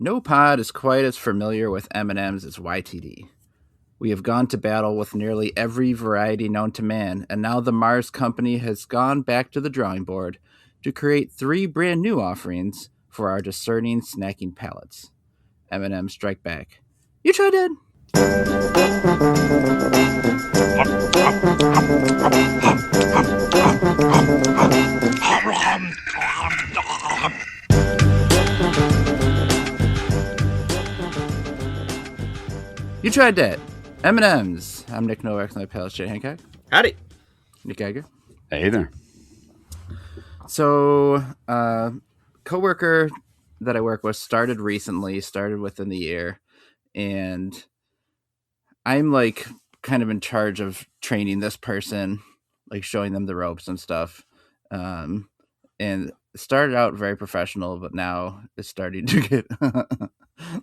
No pod is quite as familiar with M&Ms as YTD. We have gone to battle with nearly every variety known to man, and now the Mars company has gone back to the drawing board to create 3 brand new offerings for our discerning snacking palates. M&M Strike Back. You tried it! You tried that. M&Ms. I'm Nick Novak, my pal Jay Hancock. Howdy. Nick Geiger. Hey there. So, coworker that I work with started within the year, and I'm like kind of in charge of training this person, like showing them the ropes and stuff. And it started out very professional, but now it's starting to get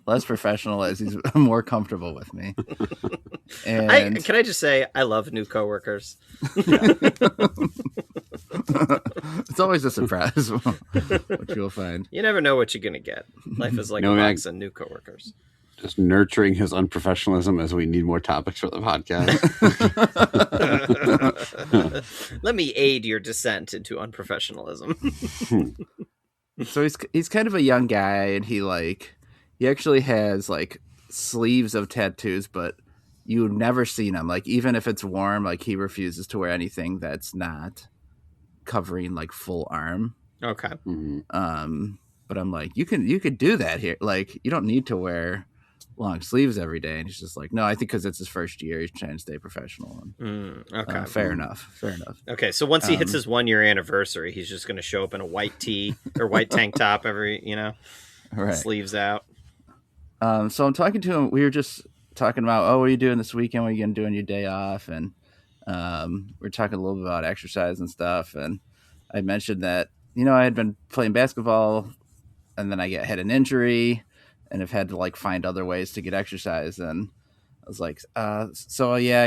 less professional as he's more comfortable with me. And can I just say, I love new coworkers. It's always a surprise what you'll find. You never know what you're going to get. Life is like a box of new coworkers. Just nurturing his unprofessionalism as we need more topics for the podcast. Let me aid your descent into unprofessionalism. So he's kind of a young guy, and he actually has like sleeves of tattoos, but you've never seen him. Like, even if it's warm, like he refuses to wear anything that's not covering like full arm. Okay. Mm-hmm. But I'm like, you could do that here. Like, you don't need to wear long sleeves every day. And he's just like, no, I think because it's his first year, he's trying to stay professional. And, okay. Fair enough. Okay. So once he hits his 1 year anniversary, he's just going to show up in a white tee or white tank top right. Sleeves out. So I'm talking to him. We were just talking about, what are you doing this weekend? What are you going to do on your day off? And we're talking a little bit about exercise and stuff. And I mentioned that, I had been playing basketball, and then I had an injury and have had to like find other ways to get exercise. And I was like, I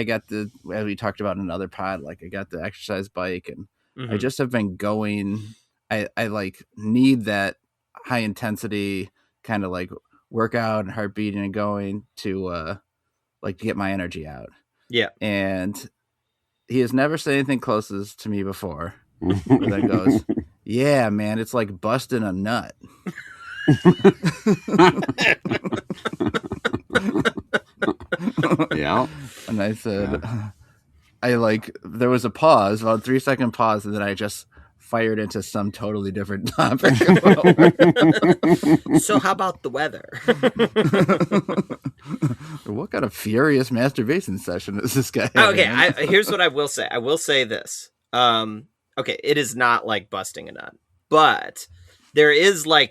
got as we talked about in another pod, like I got the exercise bike, and I just have been going. I like need that high intensity kind of like workout and heart beating and going to to get my energy out. Yeah. And he has never said anything closest to me before. But then goes, yeah, man, it's like busting a nut. Yeah. And I said, there was a pause, about a 3-second pause, and then I just fired into some totally different topic. So how about the weather? What kind of furious masturbation session is this guy having? Okay, here's what I will say. I will say this. Okay, it is not like busting a nut, but there is I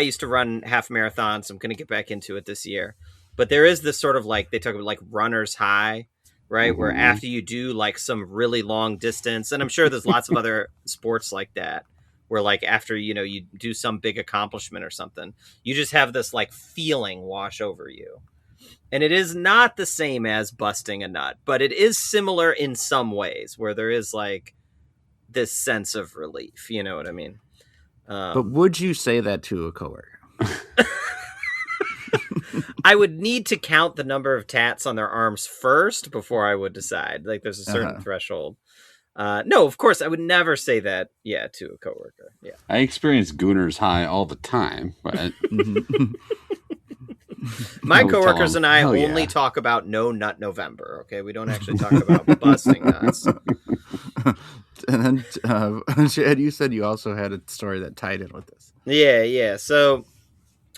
used to run half marathons. I'm going to get back into it this year, but there is this sort of they talk about runner's high, right? Mm-hmm. Where after you do some really long distance, and I'm sure there's lots of other sports like that, where after, you do some big accomplishment or something, you just have this feeling wash over you. And it is not the same as busting a nut, but it is similar in some ways where there is this sense of relief. You know what I mean? But would you say that to a coworker? I would need to count the number of tats on their arms first before I would decide. There's a certain threshold. No, of course, I would never say that, to a coworker. Yeah. I experience Gooner's high all the time, but... My coworkers and I only talk about No Nut November, okay? We don't actually talk about busting nuts. And then, Chad, you said you also had a story that tied in with this. Yeah. So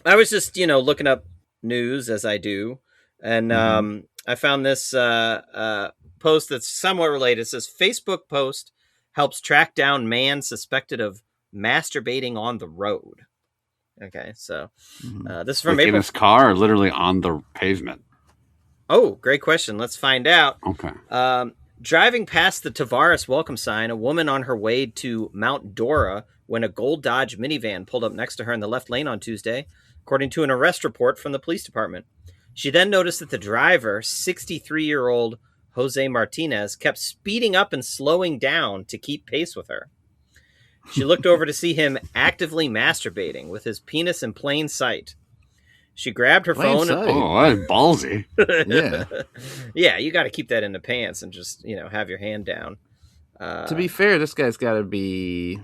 I was just, looking up news as I do, and I found this post that's somewhat related. It says, Facebook post helps track down man suspected of masturbating on the road. Okay, so this is from April. In his car or literally on the pavement? Oh, great question. Let's find out. Okay. Driving past the Tavares welcome sign, a woman on her way to Mount Dora when a gold Dodge minivan pulled up next to her in the left lane on Tuesday, according to an arrest report from the police department. She then noticed that the driver, 63-year-old Jose Martinez, kept speeding up and slowing down to keep pace with her. She looked over to see him actively masturbating with his penis in plain sight. She grabbed her Plain phone. sight. Oh, that's ballsy. Yeah. Yeah, you got to keep that in the pants and just, have your hand down. To be fair, this guy's got to be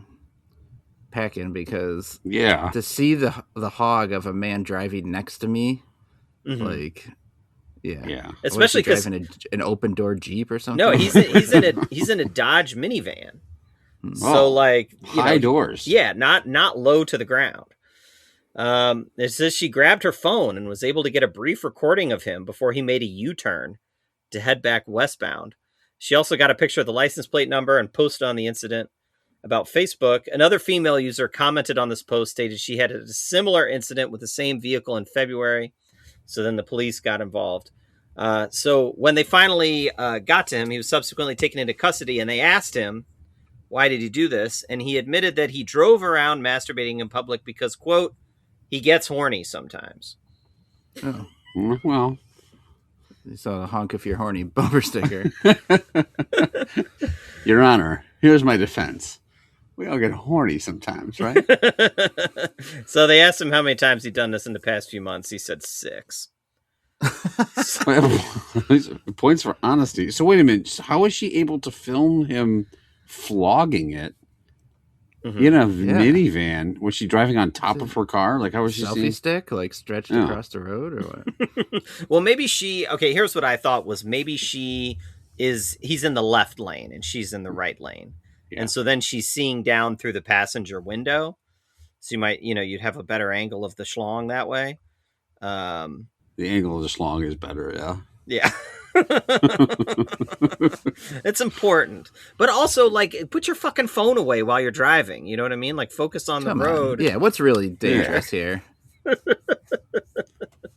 packing, because Yeah. to see the hog of a man driving next to me, like, yeah. Yeah. Especially because driving an open door Jeep or something. no, he's in a Dodge minivan. So like high doors. Yeah, not low to the ground. It says she grabbed her phone and was able to get a brief recording of him before he made a U-turn to head back westbound. She also got a picture of the license plate number and posted on the incident. About Facebook, another female user commented on this post, stated she had a similar incident with the same vehicle in February. So then the police got involved. So when they finally got to him, he was subsequently taken into custody, and they asked him, why did he do this? And he admitted that he drove around masturbating in public because, quote, he gets horny sometimes. Oh. Well, You saw the honk if you're horny bumper sticker. Your Honor, here's my defense. We all get horny sometimes, right? So they asked him how many times he'd done this in the past few months. He said 6. Points for honesty. So wait a minute. How was she able to film him flogging it in a minivan? Was she driving on top of her car? Like, how was she selfie stick, like stretched across the road, or what? Well, maybe here's what I thought was maybe he's in the left lane and she's in the right lane. Yeah. And so then she's seeing down through the passenger window. So you might, you'd have a better angle of the schlong that way. The angle of the schlong is better, yeah. Yeah. It's important. But also, like, put your fucking phone away while you're driving. You know what I mean? Like, focus on the road. Yeah, what's really dangerous here?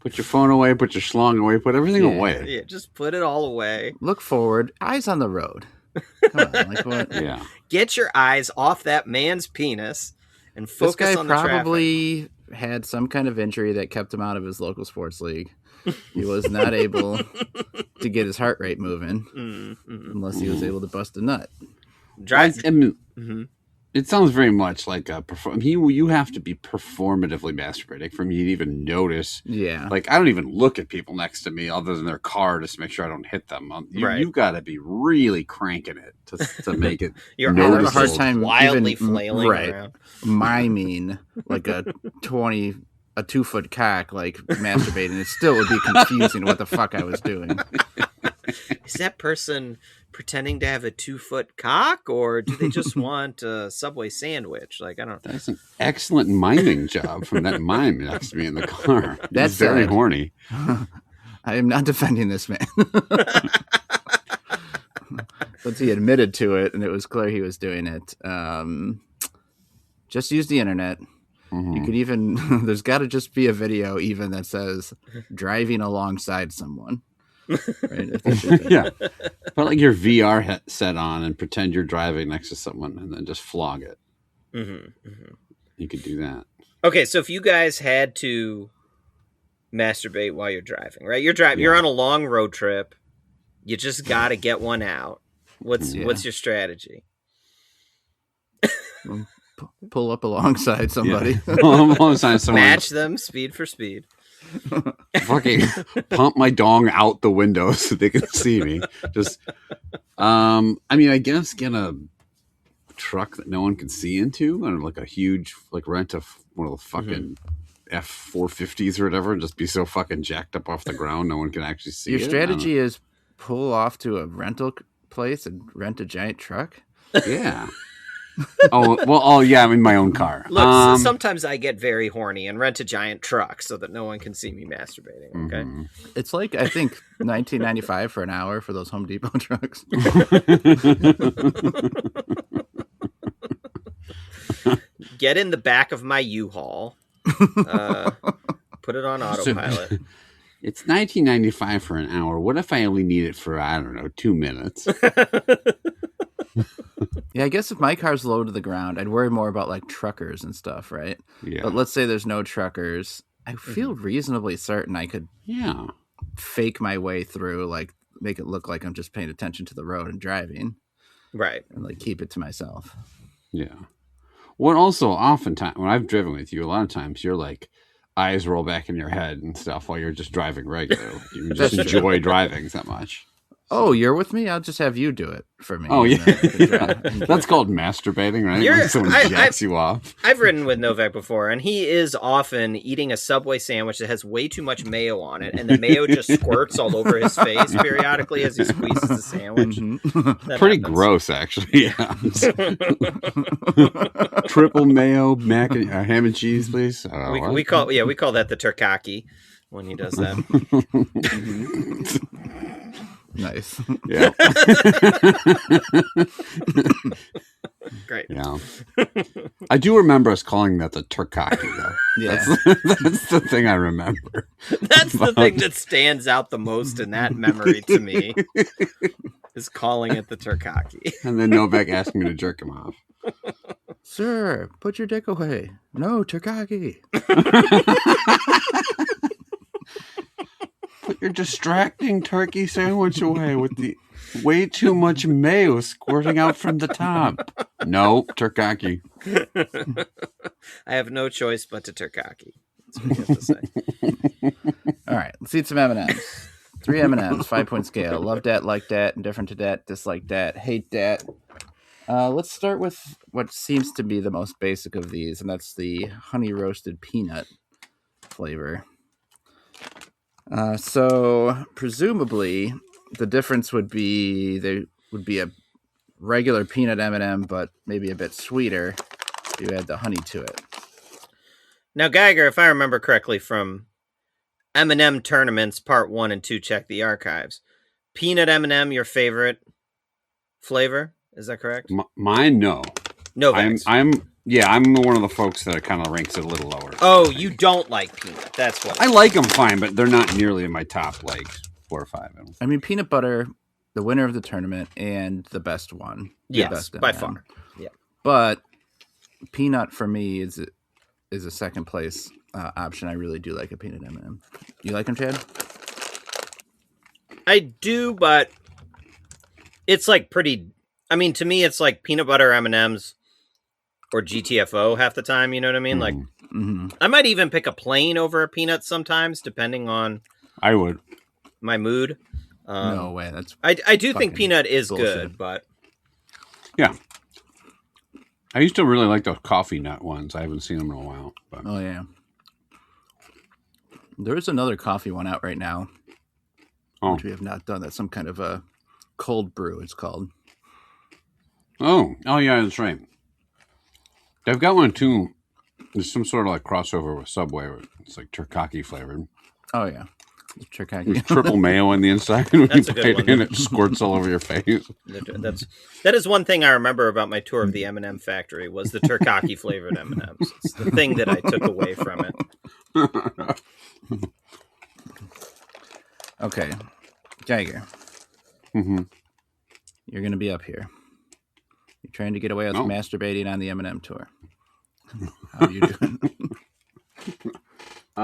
Put your phone away, put your schlong away, put everything away. Yeah, just put it all away. Look forward, eyes on the road. Come on, like what? Yeah. Get your eyes off that man's penis and focus on the traffic. This guy probably had some kind of injury that kept him out of his local sports league. He was not able to get his heart rate moving unless he was able to bust a nut. It sounds very much like you have to be performatively masturbating for me to even notice. Yeah. Like, I don't even look at people next to me other than their car just to make sure I don't hit them. You've got to be really cranking it to make it. You're having a hard time wildly flailing around. Miming like a 2-foot cock, like masturbating. It still would be confusing what the fuck I was doing. Is that person pretending to have a 2-foot cock, or do they just want a Subway sandwich? Like, I don't know. That's an excellent miming job from that mime next to me in the car. That's very horny. I am not defending this man. Once he admitted to it and it was clear he was doing it, just use the internet. Mm-hmm. You could even, there's got to just be a video even that says driving alongside someone. Right? Yeah. Put like your VR headset on and pretend you're driving next to someone and then just flog it. You could do that. Okay, so if you guys had to masturbate while you're driving, right? You're on a long road trip. You just got to get one out. What's your strategy? Pull up alongside somebody. Yeah. Alongside someone. Match them speed for speed. Fucking pump my dong out the window so they can see me. Just, I guess get a truck that no one can see into, and like a huge, like rent one of the fucking F450s or whatever, and just be so fucking jacked up off the ground no one can actually see. Your strategy is pull off to a rental place and rent a giant truck. Yeah. I'm in my own car. Look, sometimes I get very horny and rent a giant truck so that no one can see me masturbating. Okay, it's like I think $19.95 for an hour for those Home Depot trucks. Get in the back of my U-Haul. Put it on autopilot. It's $19.95 for an hour. What if I only need it for, I don't know, 2 minutes? Yeah, I guess if my car's low to the ground, I'd worry more about like truckers and stuff, right? Yeah. But let's say there's no truckers. I feel reasonably certain I could fake my way through, like make it look like I'm just paying attention to the road and driving. Right. And like keep it to myself. Yeah. Well, also oftentimes when I've driven with you, a lot of times you're like, eyes roll back in your head and stuff while you're just driving regular. You just That's true. enjoy driving that much. Oh, you're with me? I'll just have you do it for me. Oh, and yeah. then I can drive. That's called masturbating, right? You're- When someone jacks you off. I've ridden with Novak before, and he is often eating a Subway sandwich that has way too much mayo on it, and the mayo just squirts all over his face periodically as he squeezes the sandwich. Mhm. That Pretty happens. gross, actually. Yeah. Triple mayo, ham and cheese, please. We call that the turkaki when he does that. Nice. Yeah. Great. Yeah. I do remember us calling that the turkaki, though. Yeah. That's the thing I remember. That's the thing that stands out the most in that memory to me, is calling it the turkaki. And then Novak asked me to jerk him off. Sir, put your dick away. No, turkaki. Put your distracting turkey sandwich away with the way too much mayo squirting out from the top. No, turkaki. I have no choice but to turkaki. That's what you have to say. All right, let's eat some M&Ms. 3 M&Ms, 5-point scale. Love dat, like dat, indifferent to dat, dislike dat, hate dat. Let's start with what seems to be the most basic of these, and that's the honey roasted peanut flavor. So presumably the difference would be there would be a regular peanut M&M, but maybe a bit sweeter. You add the honey to it. Now, Geiger, if I remember correctly from M&M tournaments, part 1 and 2, check the archives. Peanut M&M, your favorite flavor? Is that correct? Mine, no. No, I'm one of the folks that kind of ranks it a little lower. Oh, you don't like peanut. That's what I like them fine, but they're not nearly in my top, like, 4 or 5. I mean, peanut butter, the winner of the tournament, and the best one. The Yes, best by M&M. far. Yeah. But peanut for me is a second place option. I really do like a peanut M&M. You like them, Chad? I do, but it's like pretty. I mean, to me, it's like peanut butter M&Ms or GTFO half the time. You know what I mean? Like, I might even pick a plain over a peanut sometimes, depending on I would. my mood. No way. That's I do think fucking peanut is bullshit. good, but Yeah. I used to really like those coffee nut ones. I haven't seen them in a while. But. Oh yeah. There is another coffee one out right now, which we have not done. That's some kind of a cold brew. It's called. Oh, yeah, that's right. They've got one too. There's some sort of like crossover with Subway. It's like turkaki flavored. Oh yeah, turkaki. There's triple mayo on the inside. When That's you a good bite one. it in, it squirts all over your face. that is one thing I remember about my tour of the M&M factory was the turkaki flavored M&Ms. It's the thing that I took away from it. Okay, Geiger. Mm-hmm. You're gonna be up here. You're trying to get away with masturbating on the M&M tour. How are you doing?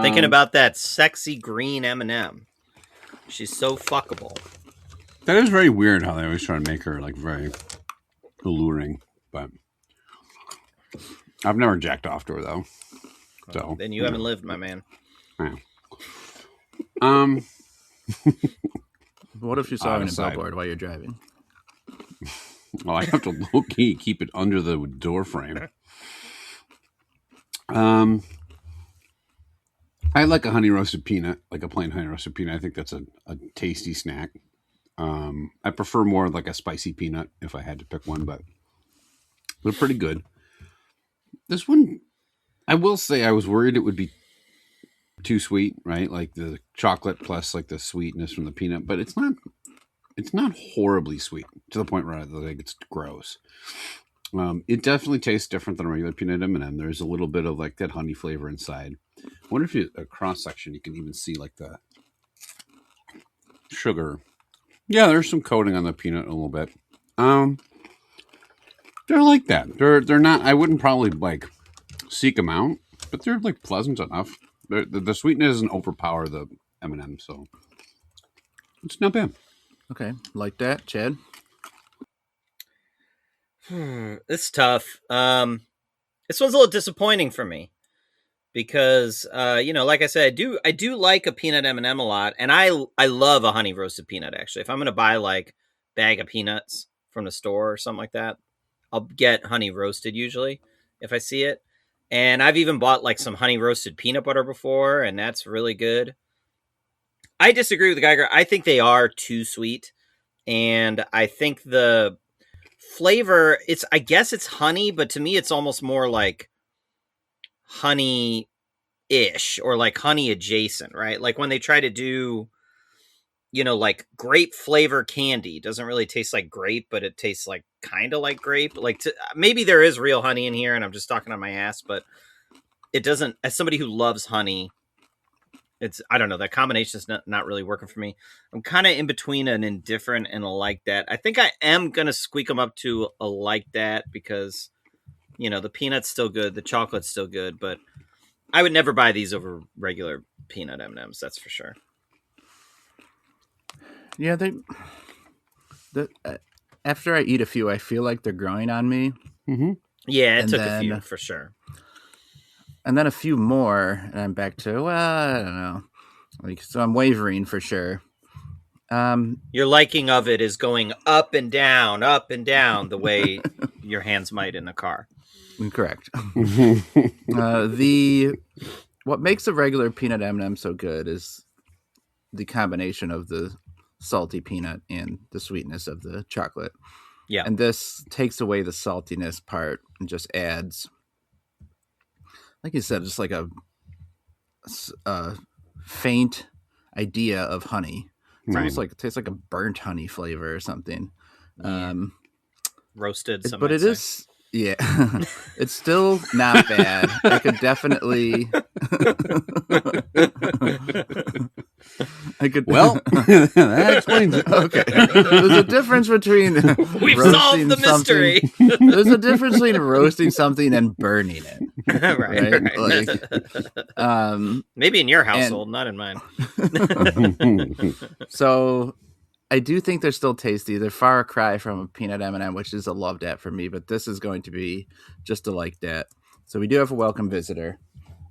Thinking about that sexy green M&M. She's so fuckable. That is very weird how they always try to make her like very alluring, but I've never jacked off to her though. So Then you haven't lived, my man. Yeah. What if you saw her in a Aside. billboard while you're driving? Well, I have to low key keep it under the door frame. I like a honey roasted peanut, like a plain honey roasted peanut. I think that's a tasty snack. I prefer more like a spicy peanut if I had to pick one, but they're pretty good. This one, I will say, I was worried it would be too sweet, right? Like the chocolate plus like the sweetness from the peanut, but it's not. It's not horribly sweet to the point where I think it's gross. It definitely tastes different than a regular peanut M&M. There's a little bit of like that honey flavor inside. I wonder if you a cross section you can even see like the sugar. Yeah, there's some coating on the peanut a little bit. They're like that. They're not. I wouldn't probably like seek them out, but they're like pleasant enough. The sweetness doesn't overpower the M&M, so it's not bad. Okay, like that, Chad. It's tough. This one's a little disappointing for me because like I said, I do like a peanut M&M a lot, and I love a honey roasted peanut. Actually, if I'm gonna buy like bag of peanuts from the store or something like that, I'll get honey roasted usually if I see it. And I've even bought like some honey roasted peanut butter before, and that's really good. I disagree with Geiger. I think they are too sweet, and I think the flavor, I guess it's honey, but to me it's almost more like honey ish or like honey adjacent, right? Like when they try to do, like grape flavor candy, doesn't really taste like grape, but it tastes like kind of like grape. Like maybe there is real honey in here and I'm just talking on my ass, but it doesn't, as somebody who loves honey, I don't know, that combination is not really working for me. I'm kind of in between an indifferent and a like that. I think I am going to squeak them up to a like that because, the peanut's still good. The chocolate's still good, but I would never buy these over regular peanut M&Ms. That's for sure. Yeah, after I eat a few, I feel like they're growing on me. Mm-hmm. Yeah, it took a few for sure. And then a few more, and I'm back to, I don't know. So I'm wavering for sure. Your liking of it is going up and down the way your hands might in the car. Correct. What makes a regular peanut M&M so good is the combination of the salty peanut and the sweetness of the chocolate. Yeah. And this takes away the saltiness part and just adds, like you said, just like a faint idea of honey. It's almost like it tastes like a burnt honey flavor or something. Yeah. Roasted, but it is, yeah. It's still not bad. I could definitely. Well, that explains it. Okay. There's a difference between we've solved the mystery. There's a difference between roasting something and burning it. Right. Like, maybe in your household, not in mine. So I do think they're still tasty. They're far cry from a peanut M&M, which is a love dat for me, but this is going to be just a like dat. So we do have a welcome visitor.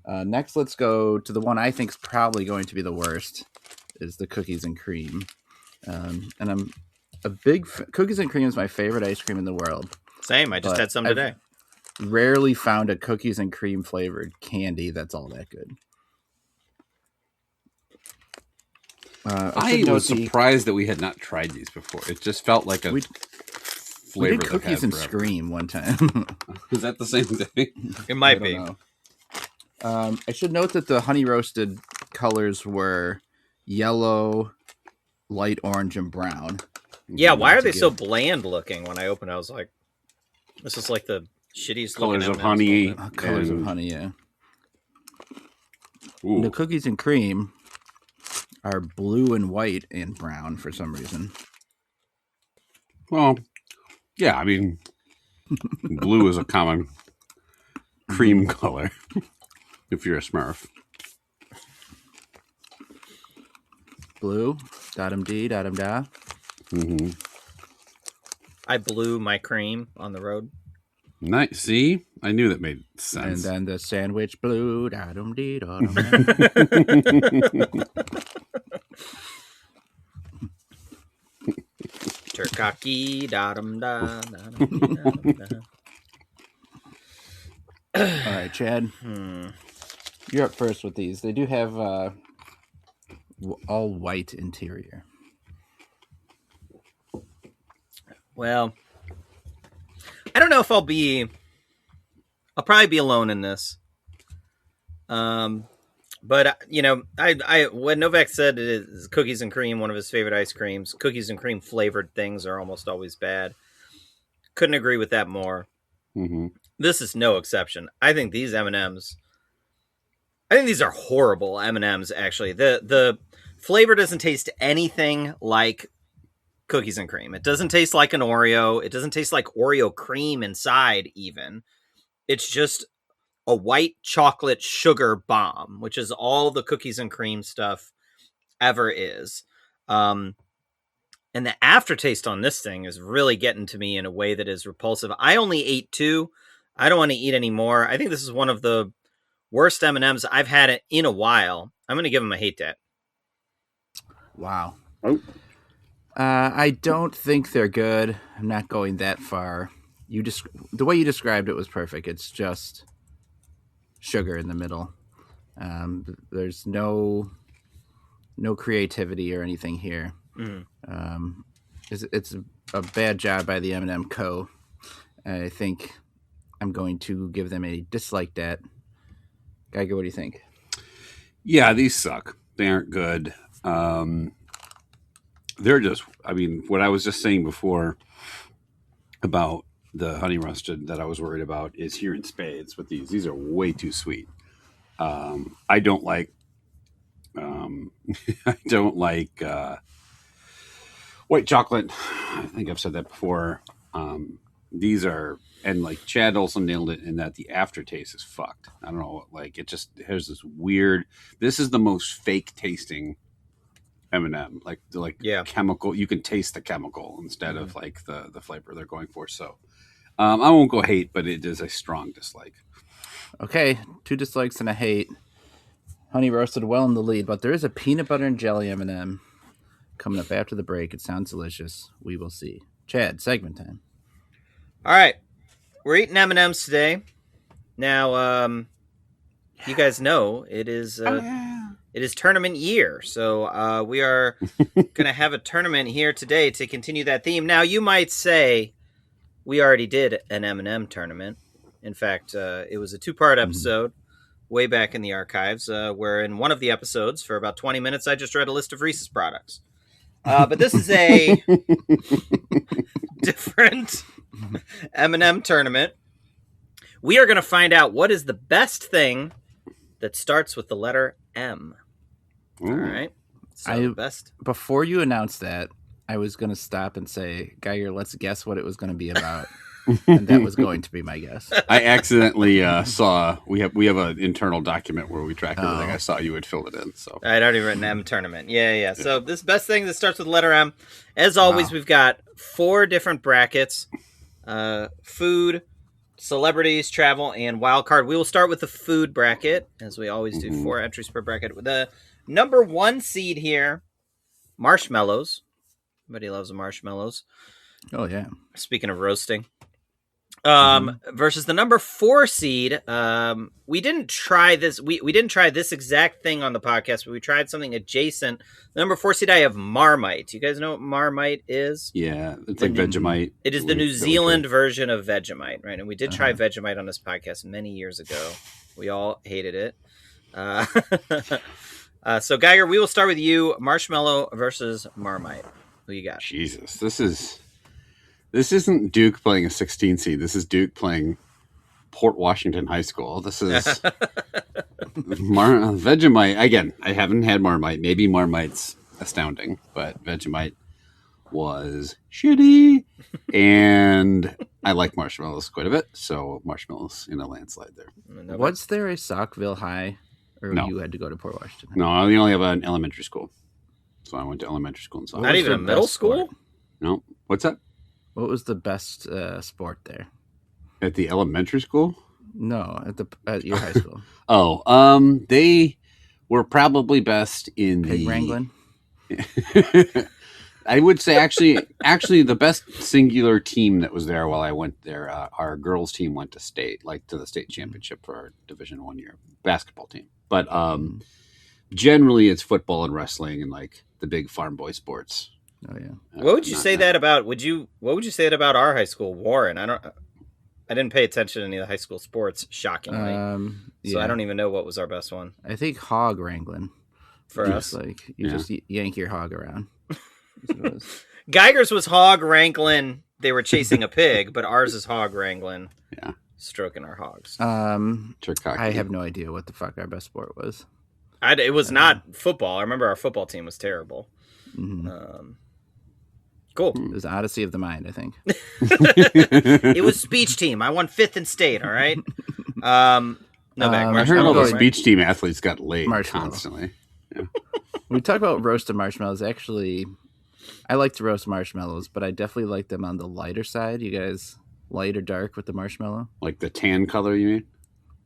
Next, let's go to the one I think is probably going to be the worst, is the cookies and cream. And I'm a big cookies and cream is my favorite ice cream in the world. Same. I just had some today. I've rarely found a cookies and cream flavored candy that's all that good. I was surprised that we had not tried these before. It just felt like a flavor. We did cookies and cream one time. Is that the same thing? It might be. I should note that the honey roasted colors were yellow, light orange, and brown. Yeah, why are they so bland looking? When I opened it, I was like, this is like the shittiest colors of honey. Colors of honey, yeah. Ooh. The cookies and cream are blue and white and brown for some reason. Well, yeah, I mean, blue is a common cream color if you're a Smurf. Blue, da-dum-dee, da-dum-da. Mm-hmm. I blew my cream on the road. Nice. See? I knew that made sense. And then the sandwich blue, da-dum-dee, da-dum-da. Turkaki, da-dum-da, All right, Chad. You're up first with these. They do have all white interior. Well, I don't know if I'll probably be alone in this. But I when Novak said it is cookies and cream, one of his favorite ice creams, cookies and cream flavored things are almost always bad. Couldn't agree with that more. Mm-hmm. This is no exception. I think these M&Ms, I think these are horrible M&Ms, actually. The flavor doesn't taste anything like cookies and cream. It doesn't taste like an Oreo. It doesn't taste like Oreo cream inside, even. It's just a white chocolate sugar bomb, which is all the cookies and cream stuff ever is. And the aftertaste on this thing is really getting to me in a way that is repulsive. I only ate 2. I don't want to eat any more. I think this is one of the worst M&Ms I've had it in a while. I'm going to give them a hate dat. Wow. Oh. I don't think they're good. I'm not going that far. The way you described it was perfect. It's just sugar in the middle. There's no creativity or anything here. It's a bad job by the M&M Co. I think I'm going to give them a dislike dat. Geiger, what do you think? Yeah, these suck. They aren't good. They're just, I mean, what I was just saying before about the honey roasted that I was worried about is here in spades with these. These are way too sweet. I don't like white chocolate. I think I've said that before. These are, and like Chad also nailed it in that the aftertaste is fucked. I don't know, like it just has this weird. This is the most fake tasting M&M, like chemical. You can taste the chemical instead of like the flavor they're going for. So I won't go hate, but it is a strong dislike. Okay, 2 dislikes and a hate. Honey roasted well in the lead, but there is a peanut butter and jelly M&M coming up after the break. It sounds delicious. We will see. Chad, segment time. All right. We're eating M&Ms today. Now, you guys know it is it is tournament year. So we are going to have a tournament here today to continue that theme. Now, you might say we already did an M&M tournament. In fact, it was a 2-part episode way back in the archives where in one of the episodes, for about 20 minutes, I just read a list of Reese's products. But this is a different M&M tournament. We are going to find out what is the best thing that starts with the letter M. Ooh. All right. So best. Before you announced that, I was going to stop and say, Geiger, let's guess what it was going to be about. And that was going to be my guess. I accidentally saw we have an internal document where we track everything. I saw you had filled it in. So I'd already written M tournament. Yeah. So this best thing that starts with the letter M. As always, we've got 4 different brackets: food, celebrities, travel, and wild card. We will start with the food bracket, as we always do. 4 entries per bracket. The number 1 seed here, marshmallows. Everybody loves the marshmallows. Oh yeah. Speaking of roasting. Versus the number 4 seed. We didn't try this. We didn't try this exact thing on the podcast, but we tried something adjacent. The number 4 seed, I have Marmite. You guys know what Marmite is? Yeah, it's like Vegemite. It is the New Zealand version of Vegemite, right? And we did try Vegemite on this podcast many years ago. We all hated it. So Geiger, we will start with you. Marshmallow versus Marmite. Who you got? Jesus, this isn't Duke playing a 16 seed. This is Duke playing Port Washington High School. This is Vegemite. Again, I haven't had Marmite. Maybe Marmite's astounding, but Vegemite was shitty. And I like marshmallows quite a bit. So marshmallows in a landslide there. Was there a Saukville High? Or No. you had to go to Port Washington? No, we only have an elementary school. So I went to elementary school in Saukville. Not even a middle school? No. What's that? What was the best sport there? At the elementary school? No, at your high school. They were probably best in Pig wrangling? I would say actually the best singular team that was there while I went there, our girls team went to the state championship for our Division 1 year basketball team. But generally it's football and wrestling and like the big farm boy sports. Oh yeah. What would you say that about? What would you say that about our high school, Warren? I didn't pay attention to any of the high school sports, shockingly. So I don't even know what was our best one. I think hog wrangling for us. Like you just yank your hog around. Geiger's was hog wrangling. They were chasing a pig, but ours is hog wrangling. Yeah, stroking our hogs. I have no idea what the fuck our best sport was. It was not football. I remember our football team was terrible. Mm-hmm. Cool. It was Odyssey of the Mind, I think. It was speech team. I won 5th in state. All right. I heard all the speech team athletes got laid constantly. Yeah. We talk about roasted marshmallows. Actually, I like to roast marshmallows, but I definitely like them on the lighter side. You guys light or dark with the marshmallow? Like the tan color, you mean?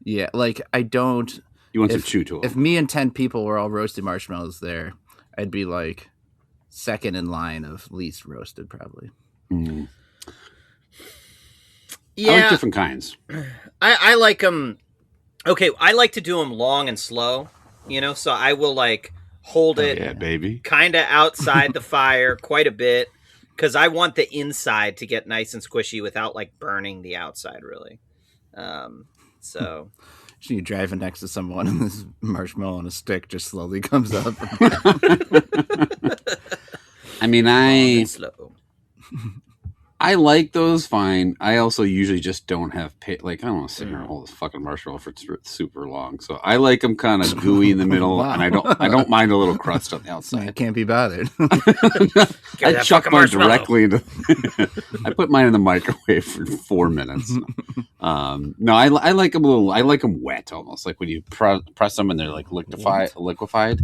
Yeah, like I don't. You want some If chew to if them. me and 10 people were all roasting marshmallows there, I'd be like second in line of least roasted probably. Mm. I like Yeah, different kinds. I like them. Okay, I like to do them long and slow. So I will like hold Oh it yeah, baby. kind of outside the fire quite a bit because I want the inside to get nice and squishy without like burning the outside really. So So you driving next to someone and this marshmallow on a stick just slowly comes up. I mean, long I and slow. I like those fine. I also usually just don't have like I don't want to sit here and Mm. hold this fucking marshmallow for super long. So I like them kind of gooey in the middle, Wow. and I don't mind a little crust on the I outside. can't be bothered. Give me I that chuck fucking mine marshmallow. directly into. I put mine in the microwave for 4 minutes. No, I like them a little. I like them wet, almost like when you press them and they're like liquefied,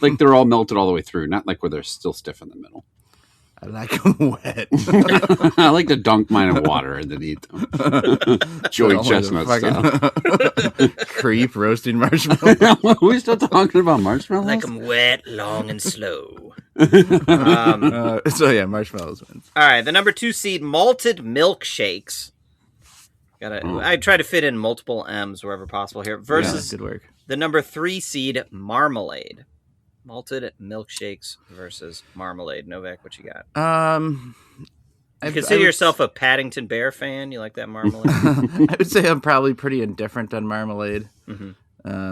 like they're all melted all the way through, not like where they're still stiff in the middle. I like them wet. I like to dunk mine in water and then eat them. Joey Chestnut style. Creep roasting marshmallow. We still talking about marshmallows? Like them wet, long, and slow. So yeah, marshmallows wins. All right, the number 2 seed, malted milkshakes. I try to fit in multiple M's wherever possible here. Versus Good work. the number 3 seed, marmalade. Malted milkshakes versus marmalade. Novak, what you got? You consider yourself a Paddington Bear fan? You like that marmalade? I would say I'm probably pretty indifferent on marmalade. Mm-hmm.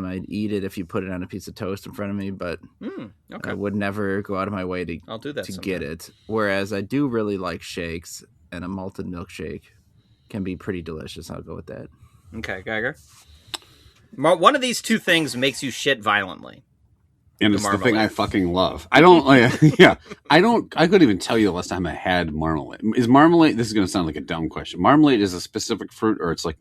I'd eat it if you put it on a piece of toast in front of me, but Okay. I would never go out of my way I'll do that to sometime. get it. Whereas I do really like shakes, and a malted milkshake can be pretty delicious. I'll go with that. Okay, Geiger. One of these two things makes you shit violently. And it's the thing I fucking love. I don't, I couldn't even tell you the last time I had marmalade. Is marmalade, this is going to sound like a dumb question. Marmalade is a specific fruit or it's like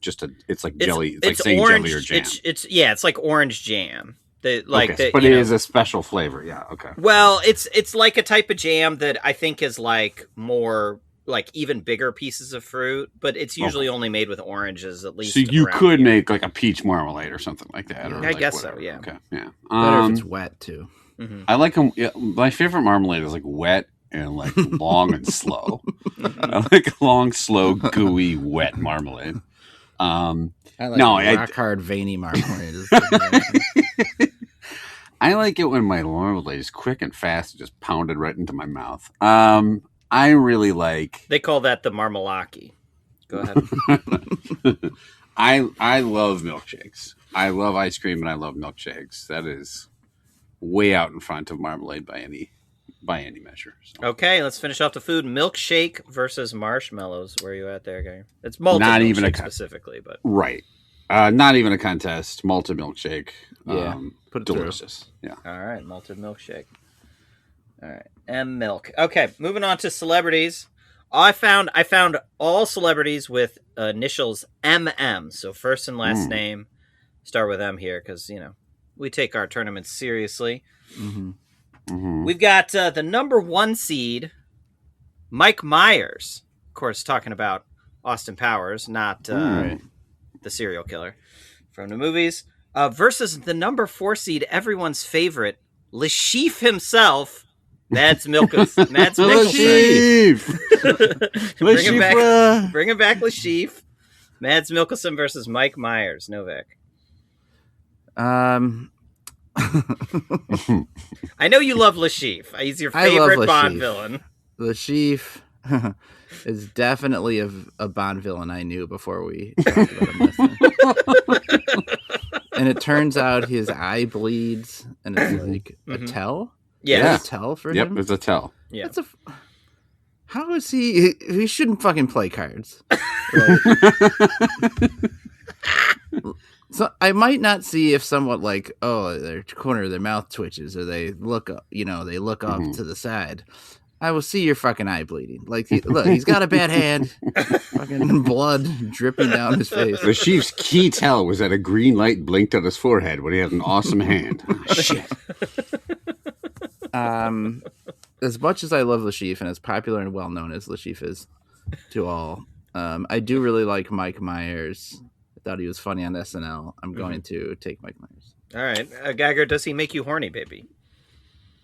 it's like jelly. It's like saying orange, jelly or jam. It's like orange jam. But it is a special flavor. Yeah. Okay. Well, it's like a type of jam that I think is like more like even bigger pieces of fruit, but it's usually only made with oranges at least. So you could make like a peach marmalade or something like that. Yeah. Or I like guess whatever. so. Yeah. Okay. Yeah. Better if it's wet too. Mm-hmm. I like them. Yeah, my favorite marmalade is like wet and like long and slow. I like long, slow, gooey, wet marmalade. I like rock hard, veiny marmalade. I like it when my marmalade is quick and fast and just pounded right into my mouth. I really like. They call that the marmalaki. Go ahead. I love milkshakes. I love ice cream and I love milkshakes. That is way out in front of marmalade by any measure. So. Okay, let's finish off the food. Milkshake versus marshmallows. Where are you at there, guy? It's malted Not milkshake even specifically, but right. Not even a contest. Malted milkshake. Yeah, put it delicious. Through. Yeah. All right, malted milkshake. All right, M milk. Okay, moving on to celebrities. I found all celebrities with initials M&M. So first and last name. Start with M here because we take our tournaments seriously. Mm-hmm. Mm-hmm. We've got the number 1 seed, Mike Myers. Of course, talking about Austin Powers, not the serial killer from the movies. Versus the number 4 seed, everyone's favorite, Lashif himself, Mads Mikkelsen. Bring him back, Lashif. Mads Mikkelsen versus Mike Myers. Novak. I know you love Lashif. He's your favorite Bond villain. Lashif is definitely a Bond villain I knew before we talked about him. And it turns out his eye bleeds, and it's like a tell. Yeah, it's a tell for him. Yep, it's a tell. Yeah. How is he? He shouldn't fucking play cards. So I might not see if someone like, their corner of their mouth twitches or they look up, they look off to the side. I will see your fucking eye bleeding. Like, look, he's got a bad hand. Fucking blood dripping down his face. The Chief's key tell was that a green light blinked on his forehead when he had an awesome hand. Oh, shit. As much as I love Lashif and as popular and well known as Lashif is to all, I do really like Mike Myers. I thought he was funny on SNL. I'm going to take Mike Myers. All right, Geiger, does he make you horny, baby?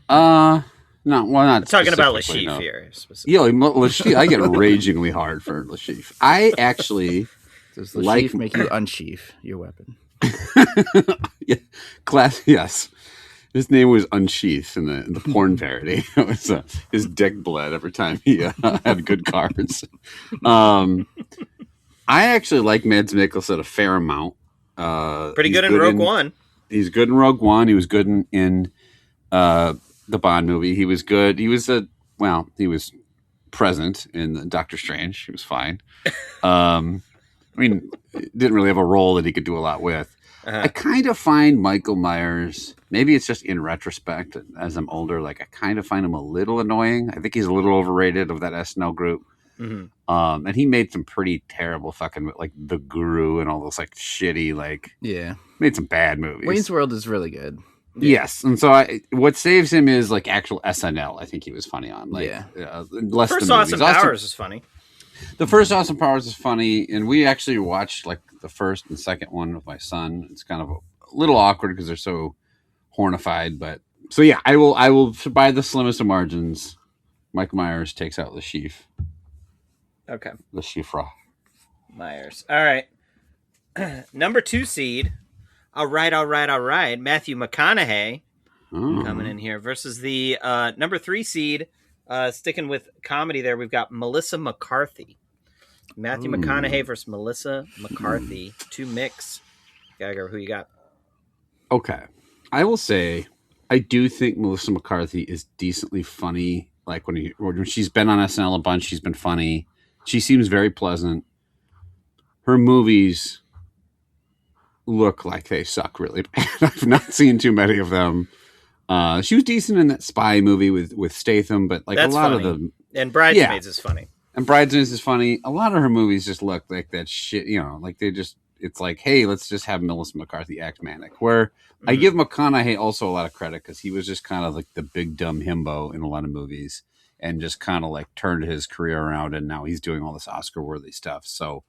No, well, not I'm talking about specifically, Lashif no. here. Yeah, Lashif, I get ragingly hard for Lashif. I actually Does Lashif make you unsheath your weapon? yeah, yes. His name was Unsheath in the porn parody. It was, his dick bled every time he had good cards. I actually like Mads Mikkelsen a fair amount. Pretty good in Rogue One. He's good in Rogue One. He was good in the Bond movie. He was good. He was present in Doctor Strange. He was fine. I mean, didn't really have a role that he could do a lot with. I kind of find Michael Myers, maybe it's just in retrospect as I'm older, like I kind of find him a little annoying. I think he's a little overrated of that SNL group. Mm-hmm. And he made some pretty terrible fucking, like The Guru and all those like shitty, like, made some bad movies. Wayne's World is really good. Yes. And so what saves him is like actual SNL. I think he was funny on. Like, less First than Austin Powers is funny. The first Austin Powers is funny, and we actually watched like the first and second one with my son. It's kind of a little awkward because they're so hornified, but so yeah, I will by the slimmest of margins. Mike Myers takes out the sheaf. Okay, the Shifra Myers. All right, number 2 seed. All right. Matthew McConaughey coming in here versus the number 3 seed. Sticking with comedy there, we've got Melissa McCarthy. Matthew McConaughey versus Melissa McCarthy. 2 mix. Geiger, who you got? Okay. I will say, I do think Melissa McCarthy is decently funny. Like when she's been on SNL a bunch, she's been funny. She seems very pleasant. Her movies look like they suck really bad. I've not seen too many of them. She was decent in that spy movie with Statham, but like that's a lot funny. Of them. And Bridesmaids is funny. And Bridesmaids is funny. A lot of her movies just look like that shit, like they just, it's like, hey, let's just have Melissa McCarthy act manic. Where I give McConaughey also a lot of credit because he was just kind of like the big dumb himbo in a lot of movies and just kind of like turned his career around and now he's doing all this Oscar worthy stuff. So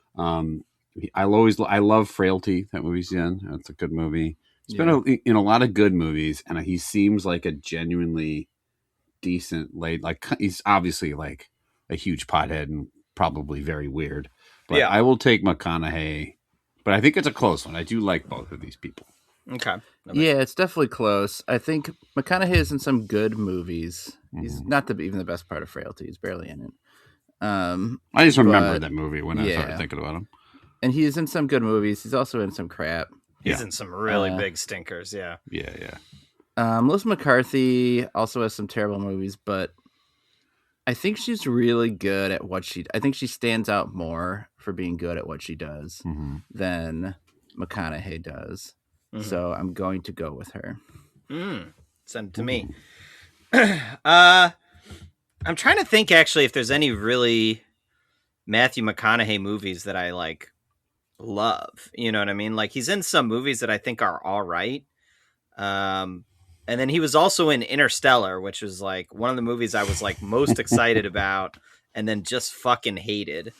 I love Frailty, that movie's in. It's a good movie. He's been in a lot of good movies, and he seems like a genuinely decent like he's obviously like a huge pothead and probably very weird. But I will take McConaughey, but I think it's a close one. I do like both of these people. Okay. Yeah, it's definitely close. I think McConaughey is in some good movies. He's not even the best part of Frailty. He's barely in it. I just remember that movie when I started thinking about him. And he's in some good movies. He's also in some crap. He's in some really big stinkers, Yeah. Melissa McCarthy also has some terrible movies, but I think she's really good at I think she stands out more for being good at what she does than McConaughey does. So I'm going to go with her. Send it to me. I'm trying to think actually if there's any really Matthew McConaughey movies that I like love. You know what I mean? Like he's in some movies that I think are all right. And then he was also in Interstellar, which was like one of the movies I was like most excited about and then just fucking hated.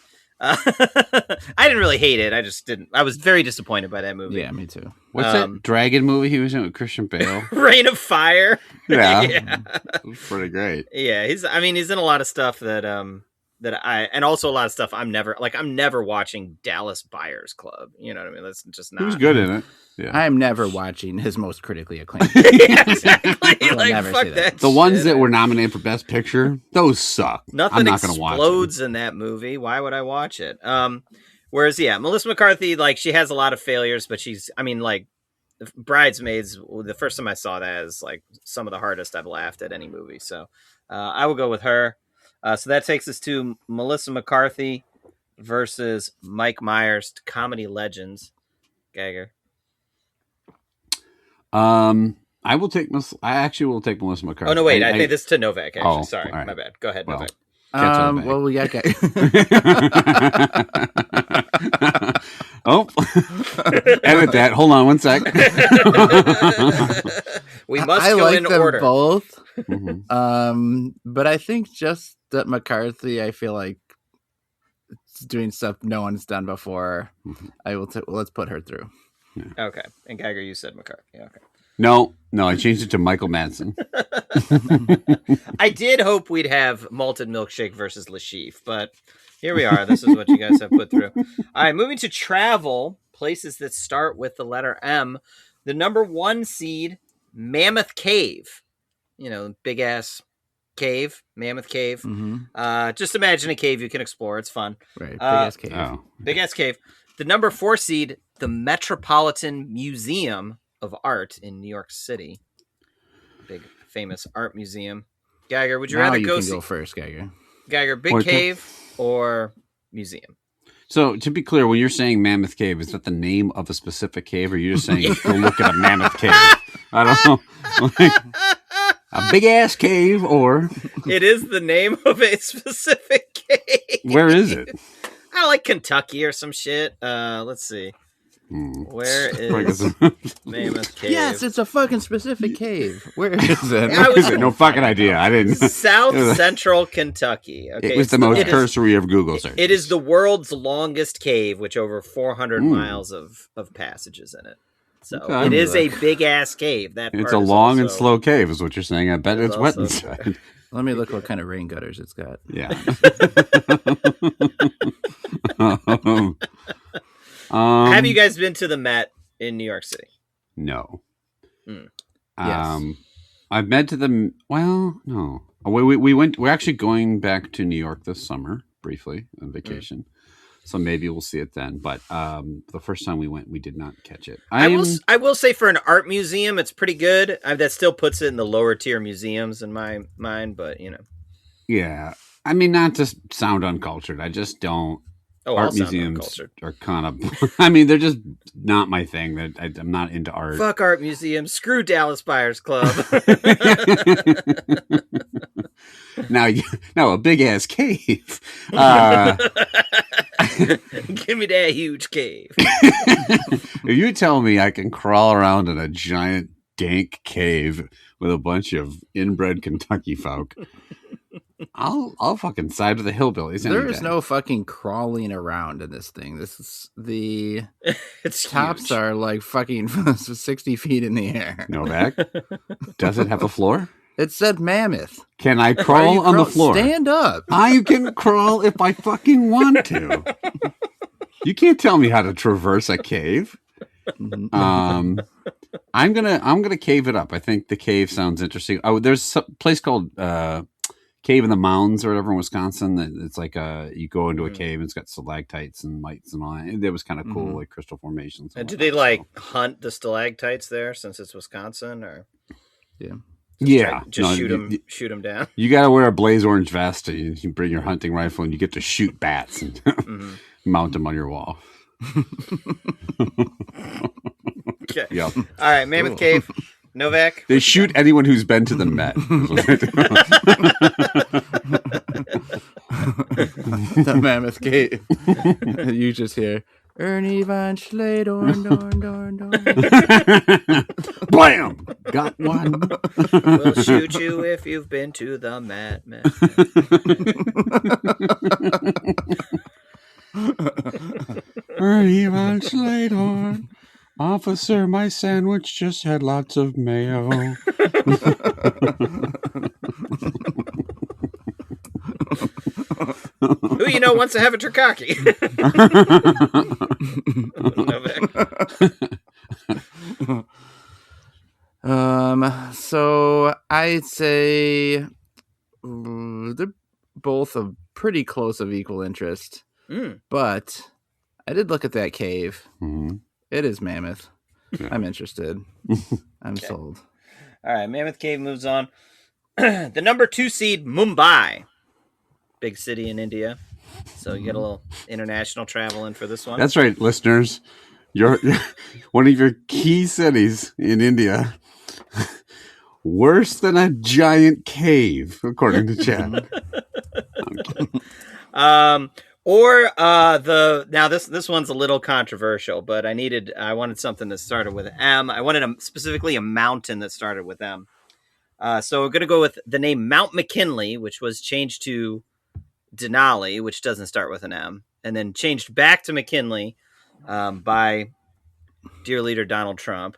I didn't really hate it. I was very disappointed by that movie. Yeah, me too. What's that dragon movie he was in with Christian Bale? Reign of Fire. Yeah. It was pretty great. Yeah. He's in a lot of stuff and also a lot of stuff I'm never watching Dallas Buyers Club. You know what I mean? That's just not. He was good in it. Yeah. I am never watching his most critically acclaimed. Yeah, exactly. Like, fuck that. The ones that were nominated for Best Picture, those suck. Nothing I'm not going to watch explodes in that movie. Why would I watch it? Whereas, Melissa McCarthy, like she has a lot of failures, but like Bridesmaids. The first time I saw that is like some of the hardest I've laughed at any movie. So I will go with her. So that takes us to Melissa McCarthy versus Mike Myers, comedy legends. Geiger. I actually will take Melissa McCarthy. Oh no, wait! I think this is to Novak. Actually, sorry, right. My bad. Go ahead, Novak. Well, we got Oh, edit that. Hold on one sec. We must go in order. Both. But I think just that McCarthy, I feel like doing stuff no one's done before. Mhm. I will. Let's put her through. Okay. And Geiger, you said McCarthy. Okay. No, I changed it to Michael Madsen. I did hope we'd have malted milkshake versus Le Chiffre, but here we are. This is what you guys have put through. All right, moving to travel, places that start with the letter M. The number 1 seed, Mammoth Cave. You know, big ass cave, Mammoth Cave. Mm-hmm. Just imagine a cave you can explore. It's fun. Right, big ass cave. Oh, Big ass cave. The number 4 seed, the Metropolitan Museum of Art in New York City. Big famous art museum. Geiger, would you now rather you go can see go first, Geiger? Geiger, big cave or museum? so to be clear, when you're saying Mammoth Cave, is that the name of a specific cave, or you're just saying go look at a mammoth cave? I don't know. Like, a big ass cave, or It is the name of a specific cave. where is it? I like Kentucky or some shit. Let's see. Where is Mammoth Cave? Yes, it's a fucking specific cave. Where is it? I was- No fucking idea. I didn't. South Central Kentucky. Okay, It was the most cursory of Google searches. It is the world's longest cave, which over 400 Mm. miles of passages in it. So Okay. it is a big ass cave. That It's part a is long and also- slow cave, is what you're saying. I bet It's it's wet also- inside. Let me look what kind of rain gutters it's got. Yeah. Have you guys been to the Met in New York City? No. Mm. Yes. I've been to the. Well, no. We went. We're actually going back to New York this summer briefly on vacation, so maybe we'll see it then. But the first time we went, we did not catch it. I will say for an art museum, it's pretty good. That still puts it in the lower tier museums in my mind, but you know. Yeah, I mean, not to sound uncultured. I just don't. Oh, art I'll sound museums uncultured. are kind of. I mean, they're just not my thing. That I'm not into art. Fuck art museums. Screw Dallas Buyers Club. Now, a big ass cave. Give me that huge cave. If you tell me I can crawl around in a giant dank cave with a bunch of inbred Kentucky folk, I'll fucking side with the hillbillies. There is day. no fucking crawling around in this thing. This is the It's tops huge. are like fucking 60 feet in the air. Novak. Does it have a floor? It said mammoth. Can I Why are crawl you on the floor? Stand up. I can crawl if I fucking want to. You can't tell me how to traverse a cave. I'm gonna cave it up. I think the cave sounds interesting. Oh, there's a place called Cave in the Mounds or whatever in Wisconsin. It's like you go into a cave and it's got stalactites and lights and all that. It was kind of cool, like crystal formations. And do they like hunt the stalactites there since it's Wisconsin, or Yeah. shoot them down? You got to wear a blaze orange vest. And you bring your hunting rifle and you get to shoot bats and mount them on your wall. Okay. Yep. All right, Mammoth Cave, Novak. They shoot anyone who's been to the Met. The mammoth cave. You just hear Ernie Von Schley, dorn, dorn, dorn, dorn. Blam! Got one. We'll shoot you if you've been to the Met. Ernie Von Sladorn. Officer, my sandwich just had lots of mayo. Who you know wants to have a turkey? So I'd say they're both of pretty close of equal interest. But I did look at that cave. Mm-hmm. It is mammoth. Yeah. I'm interested. I'm sold. All right, Mammoth Cave moves on. The number 2 seed, Mumbai. Big city in India. So you get a little international travel in for this one. That's right, listeners. Your one of your key cities in India. Worse than a giant cave, according to Chad. This one's a little controversial, but I wanted something that started with M. I wanted specifically a mountain that started with M. So we're gonna go with the name Mount McKinley, which was changed to Denali, which doesn't start with an M. and then changed back to McKinley by dear leader Donald Trump.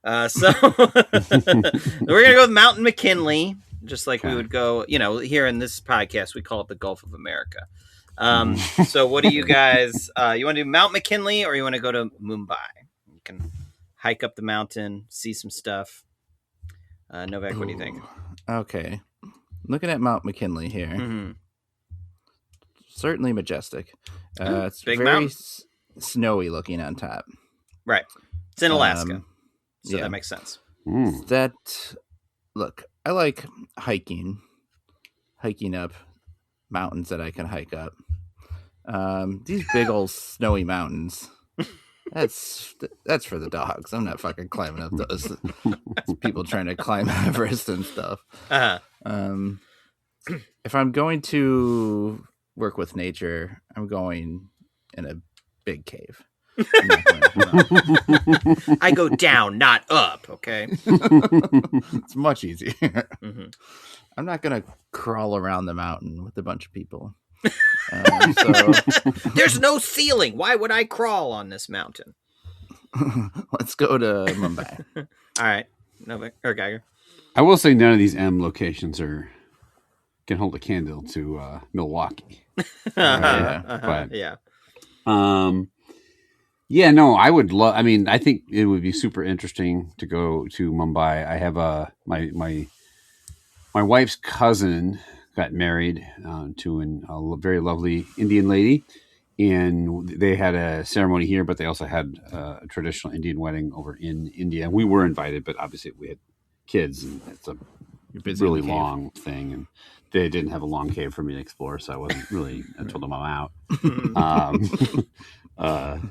So we're gonna go with Mountain McKinley, just like we would go. Here in this podcast, we call it the Gulf of America. So what do you guys? You want to do Mount McKinley, or you want to go to Mumbai? You can hike up the mountain, see some stuff. Novak, what do you think? Okay, looking at Mount McKinley here, Mm-hmm. certainly majestic. It's Big very mountain. snowy looking on top. Right, it's in Alaska, so yeah. that makes sense. Look, I like hiking up mountains that I can hike up. These big old snowy mountains. That's for the dogs. I'm not fucking climbing up those. It's people trying to climb Everest and stuff. If I'm going to work with nature, I'm going in a big cave. I go down, not up. Okay, it's much easier. Mm-hmm. I'm not gonna crawl around the mountain with a bunch of people. There's no ceiling. Why would I crawl on this mountain? Let's go to Mumbai. All right, Novak or Geiger. I will say none of these M locations can hold a candle to Milwaukee. Yeah. Yeah, no, I would love. I mean, I think it would be super interesting to go to Mumbai. I have my wife's cousin got married to a very lovely Indian lady, and they had a ceremony here, but they also had a traditional Indian wedding over in India. We were invited, but obviously we had kids, and it's a really long thing, and they didn't have a long cave for me to explore, so I wasn't really. I told them I'm out.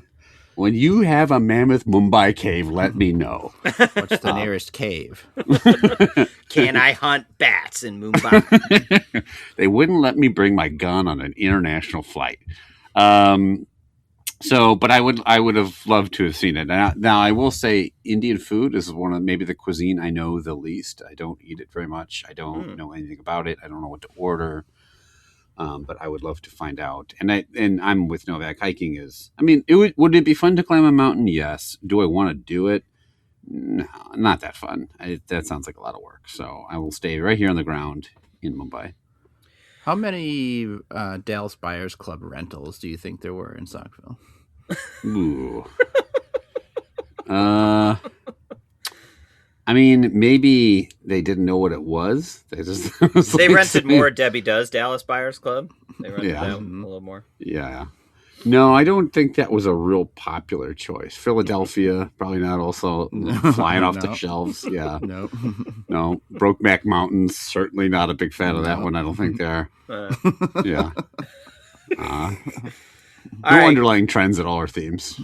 When you have a mammoth Mumbai cave, let me know. What's the nearest cave? Can I hunt bats in Mumbai? They wouldn't let me bring my gun on an international flight. But I would have loved to have seen it. Now I will say Indian food is one of maybe the cuisine I know the least. I don't eat it very much. I don't know anything about it. I don't know what to order. But I would love to find out. And I'm with Novak. Hiking is. I mean, would it be fun to climb a mountain? Yes. Do I want to do it? No, not that fun. That sounds like a lot of work. So I will stay right here on the ground in Mumbai. How many Dallas Buyers Club rentals do you think there were in Saukville? Ooh. I mean, maybe they didn't know what it was. They rented more Debbie Does Dallas Buyers Club. They rented that a little more. Yeah. No, I don't think that was a real popular choice. Philadelphia, probably not. Also flying off the shelves. Yeah. No. No. Brokeback Mountains, certainly not a big fan of that one. I don't think they're. Yeah. No underlying trends at all or themes.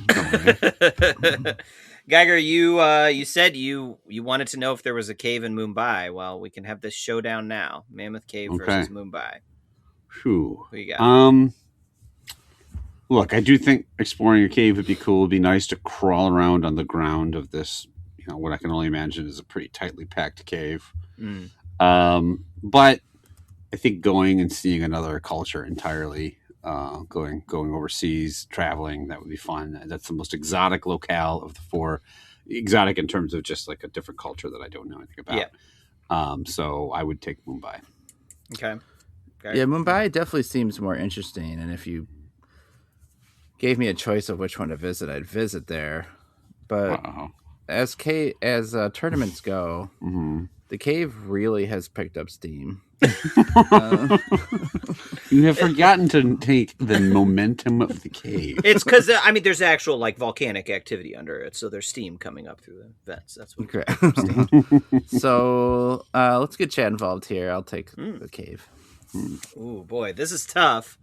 Geiger, you said you wanted to know if there was a cave in Mumbai. Well, we can have this showdown now. Mammoth Cave versus Mumbai. Whew. Who you got? Look, I do think exploring a cave would be cool. It'd be nice to crawl around on the ground of this, what I can only imagine is a pretty tightly packed cave. But I think going and seeing another culture entirely, going overseas, traveling, that would be fun. That's the most exotic locale of the four. Exotic in terms of just like a different culture that I don't know anything about. Yeah. So I would take Mumbai. Okay. Yeah, Mumbai definitely seems more interesting, and if you gave me a choice of which one to visit, I'd visit there. But as tournaments go, the cave really has picked up steam. You have forgotten to take the momentum of the cave. It's because there's actual like volcanic activity under it, so there's steam coming up through the vents. That's what. Okay. So let's get Chad involved here. I'll take the cave. Ooh, boy, this is tough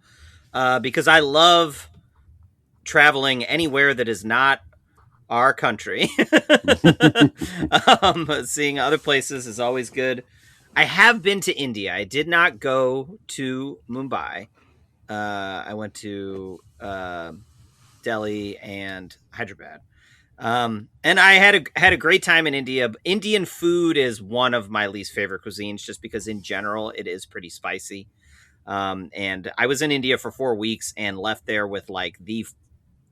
because I love traveling anywhere that is not our country. Seeing other places is always good. I have been to India. I did not go to Mumbai. I went to Delhi and Hyderabad. And I had a great time in India. Indian food is one of my least favorite cuisines just because in general it is pretty spicy. And I was in India for 4 weeks and left there with like the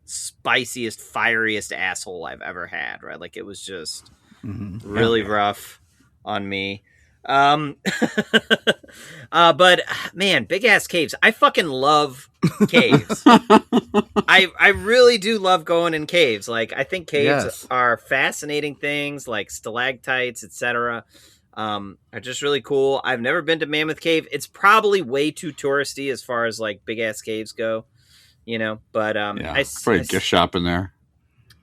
spiciest, fieriest asshole I've ever had. Right, like it was just really rough on me. But man, big ass caves. I fucking love caves. I really do love going in caves. Like I think caves are fascinating things, like stalactites, etc. Are just really cool. I've never been to Mammoth Cave. It's probably way too touristy as far as like big ass caves go, you know. But probably a gift shop in there.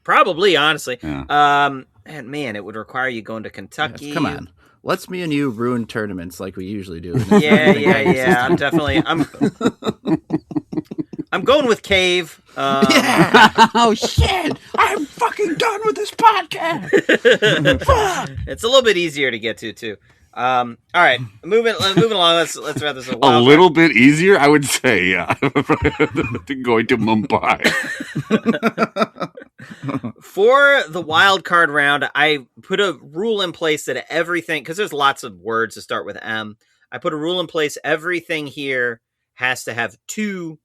Probably, honestly. Yeah. And man, it would require you going to Kentucky. Yes, come on. Let's me and you ruin tournaments like we usually do. Yeah. I'm definitely. I'm going with cave. Oh shit! I'm fucking done with this podcast. It's a little bit easier to get to too. All right, moving along. Let's wrap this up. A little bit easier, I would say. Yeah, going to Mumbai. For the wild card round, I put a rule in place that everything, because there's lots of words to start with M. I put a rule in place. Everything here has to have two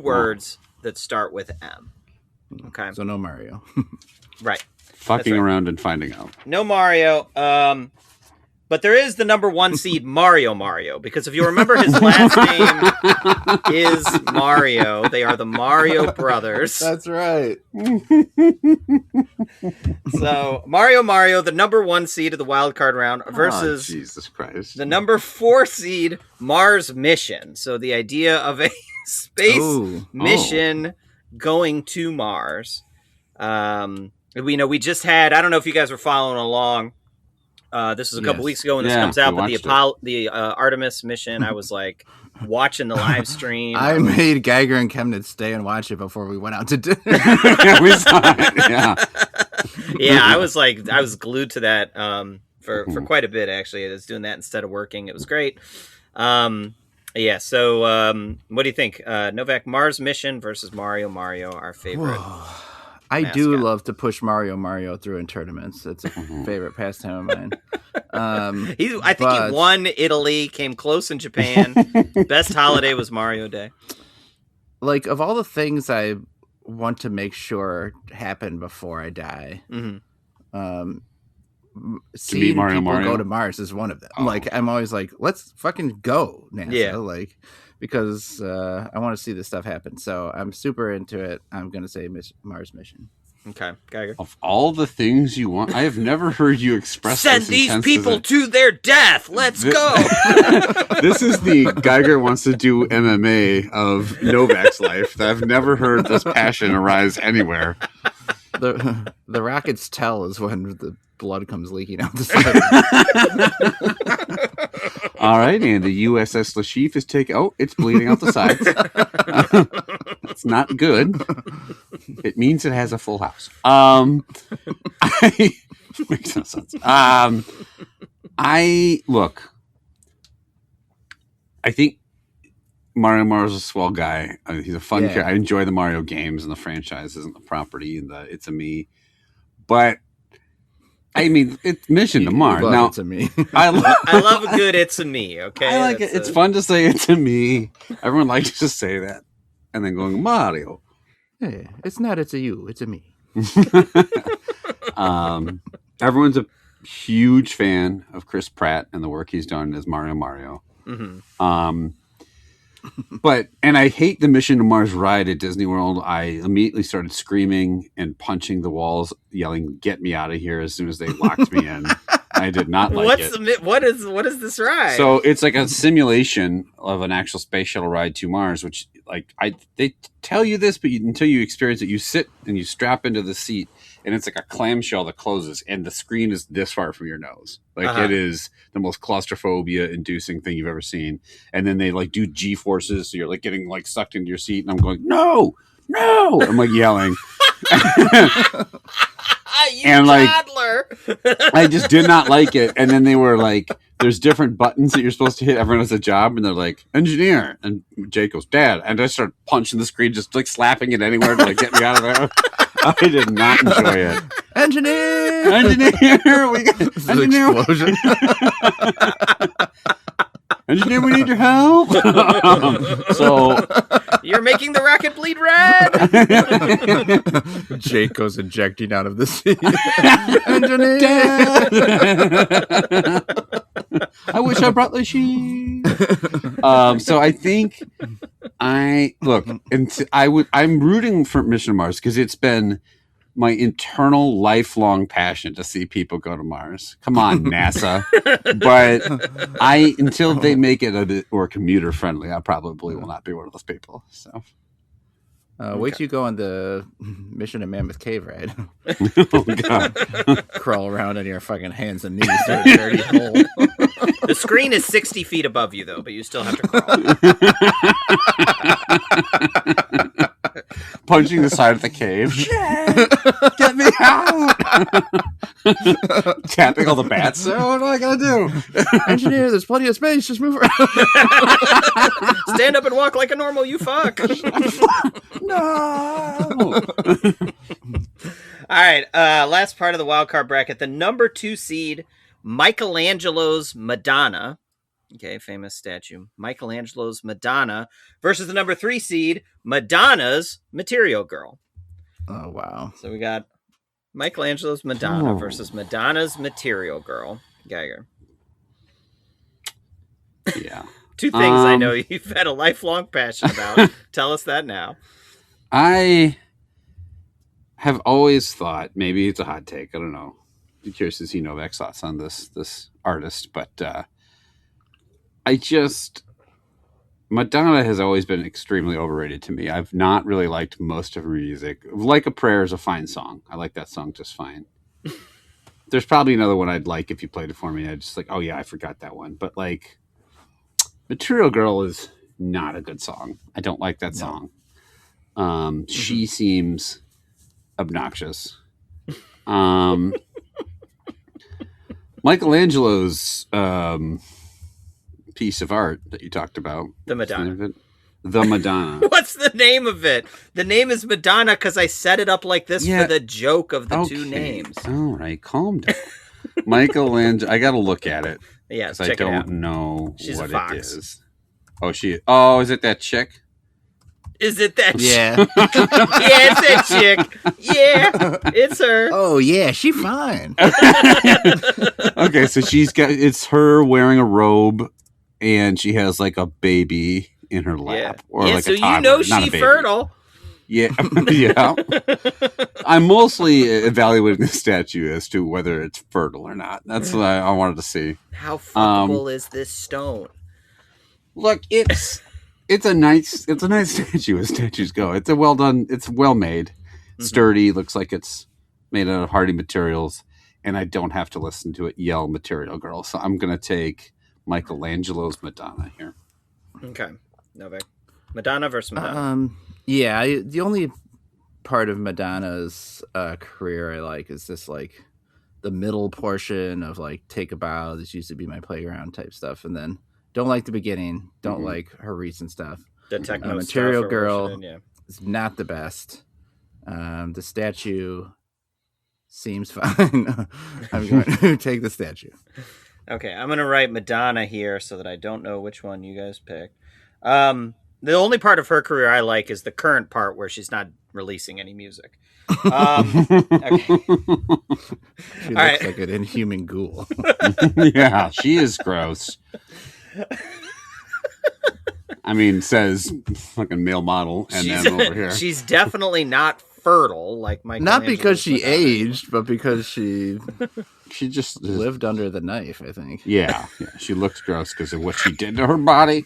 words that start with M. Okay. So no Mario. Right. Fucking around and finding out. No Mario. But there is the number 1 seed, Mario, because if you remember, his last name is Mario. They are the Mario brothers. That's right. So Mario, the number 1 seed of the wild card round versus Jesus Christ, the number 4 seed, Mars Mission. So the idea of a space mission going to Mars. We just had, I don't know if you guys were following along. This was a couple weeks ago when this comes out, but the Artemis mission, I was like watching the live stream. I made Geiger and Chemnitz stay and watch it before we went out to dinner. We saw it. Yeah, I was glued to that for quite a bit actually. I was doing that instead of working. It was great. Yeah. So what do you think, Novak? Mars Mission versus Mario, our favorite. I do love to push Mario through in tournaments. It's a favorite pastime of mine. I think he won Italy, came close in Japan. Best holiday was Mario Day. Like, of all the things I want to make sure happen before I die, seeing Mario go to Mars is one of them. Like, I'm always like, let's fucking go, NASA. Yeah. Like, because I want to see this stuff happen. So I'm super into it. I'm going to say Mars Mission. Okay, Geiger. Of all the things you want, I have never heard you express Send this these people to their death. Let's go. This is the Geiger wants to do MMA of Novak's life. I've never heard this passion arise anywhere. The rocket's tell is when the blood comes leaking out the side. All right, and the USS Lashif is taking. Oh, it's bleeding out the sides. It's not good. It means it has a full house. Makes no sense. I think Mario Mario's a swell guy. He's a fun character. I enjoy the Mario games and the franchises and the property and the It's a Me. But I mean, it's Mission to Mars. Now, It's a Me. I love a good It's a Me. Okay, I like it. It's fun to say It's a Me. Everyone likes to say that, and then going Mario. Hey, it's not. It's a you. It's a me. Everyone's a huge fan of Chris Pratt and the work he's done as Mario. Mm-hmm. And I hate the Mission to Mars ride at Disney World. I immediately started screaming and punching the walls, yelling, "Get me out of here!" as soon as they locked me in. I did not like it. What is this ride? So it's like a simulation of an actual space shuttle ride to Mars, which they tell you this, but until you experience it, you sit and you strap into the seat, and it's like a clamshell that closes, and the screen is this far from your nose. Like it is the most claustrophobia-inducing thing you've ever seen. And then they like do G-forces, so you're like getting like sucked into your seat, and I'm going, no, I'm like yelling. And toddler. I just did not like it. And then they were like, there's different buttons that you're supposed to hit. Everyone has a job, and they're like, engineer. And Jake goes, Dad. And I start punching the screen, just like slapping it anywhere to like get me out of there. I did not enjoy it. Engineer. We got engineer. Explosion. Engineer, we need your help. So You're making the rocket bleed red. Jake goes ejecting out of the sea. Engineer. I wish I brought the sheep. So I think I'm rooting for Mission to Mars because it's been my internal lifelong passion to see people go to Mars. Come on, NASA. But until they make it a bit more commuter friendly, I probably will not be one of those people. So Wait till you go on the Mission to Mammoth Cave ride. oh god. Crawl around in your fucking hands and knees through a dirty hole. The screen is 60 feet above you, though, but you still have to crawl. Punching the side of the cave. Get me out! Tapping all the bats. So what do I gotta do? Engineer, there's plenty of space. Just move around. Stand up and walk like a normal, you fuck. No. All right, last part of the wild card bracket. The number 2 seed, Michelangelo's Madonna. Okay, famous statue. Michelangelo's Madonna versus the number 3 seed, Madonna's Material Girl. Oh, wow. So we got Michelangelo's Madonna versus Madonna's Material Girl. Geiger. Yeah. 2 things I know you've had a lifelong passion about. Tell us that now. I have always thought, maybe it's a hot take, I don't know. Be curious to see Novak's thoughts on this artist, but Madonna has always been extremely overrated to me. I've not really liked most of her music. Like a Prayer is a fine song. I like that song just fine. There's probably another one I'd like if you played it for me. I'd just like, oh yeah, I forgot that one. But like, Material Girl is not a good song. I don't like that song. She seems obnoxious. Michelangelo's piece of art that you talked about. The Madonna. The Madonna. What's the name of it? The name is Madonna because I set it up like this for the joke of the 2 names. All right, calm down. Michelangelo. I got to look at it. Yeah, I don't know She's what a fox. it is. Is it that chick? Is it that chick? Yeah. Yeah, it's that chick. Yeah, it's her. Oh, yeah, she fine. Okay, so it's her wearing a robe and she has like a baby in her lap. Or like so a toddler, you know not a she's baby. fertile. Yeah, yeah. I'm mostly evaluating the statue as to whether it's fertile or not. That's what I wanted to see. How fuckable is this stone? Look, it's a nice statue as statues go. It's well made, sturdy. Looks like it's made out of hardy materials, and I don't have to listen to it yell "Material Girl." So I'm gonna take Michelangelo's Madonna here. Okay, Novak. Madonna versus Madonna. Yeah, the only part of Madonna's career I like is this like the middle portion of like Take a Bow. This used to be my playground type stuff, and then don't like the beginning. Don't like her recent stuff. The techno Material stuff Girl is not the best. The statue seems fine. I'm going to take the statue. Okay, I'm going to write Madonna here so that I don't know which one you guys picked. The only part of her career I like is the current part where she's not releasing any music. Okay. She looks like an inhuman ghoul. Yeah, she is gross. I mean, says fucking male model, and then over here, she's definitely not fertile like Mike. Not because she aged, but because she just lived under the knife. I think. Yeah, she looks gross because of what she did to her body.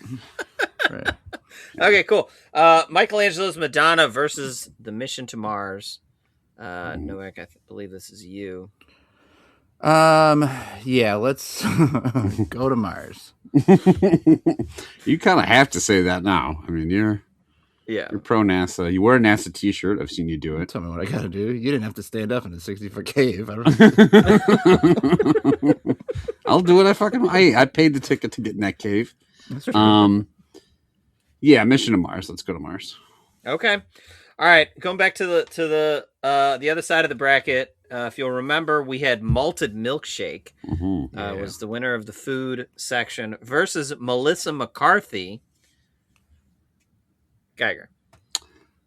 Right. Okay, cool. Michelangelo's Madonna versus the Mission to Mars. Noak, I believe this is you. Yeah, let's go to Mars. You kind of have to say that now. I mean, you're pro NASA. You wear a NASA t-shirt. I've seen you do it. Tell me what I gotta do. You didn't have to stand up in a 60-foot cave. I'll do what I paid the ticket to get in that cave. That's true. Yeah, Mission to Mars. Let's go to Mars. Okay. All right, going back to the other side of the bracket. If you'll remember, we had Malted Milkshake Mm-hmm. was the winner of the food section versus Melissa McCarthy. Geiger.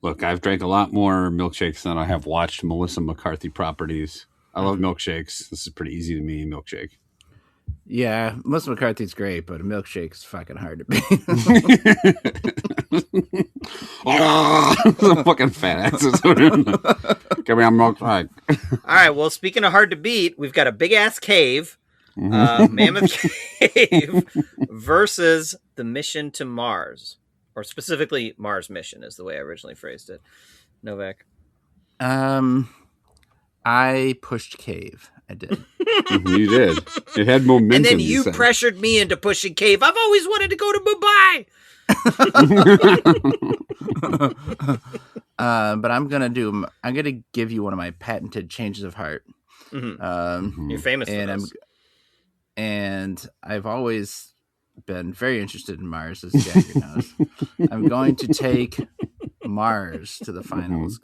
Look, I've drank a lot more milkshakes than I have watched Melissa McCarthy properties. I love milkshakes. This is pretty easy to me, milkshake. Yeah, Melissa McCarthy's great, but a milkshake's fucking hard to beat. Some fucking fat asses. Give me a milkshake. All right. Well, speaking of hard to beat, we've got a big ass cave, Mammoth Cave, versus the mission to Mars, or specifically Mars Mission, is the way I originally phrased it. Novak. I pushed cave. I did. You did. It had momentum. And then you pressured me into pushing cave. I've always wanted to go to Mumbai. But I'm gonna give you one of my patented changes of heart. You're famous for this. And I've always been very interested in Mars, as Jagger knows. I'm going to take Mars to the finals.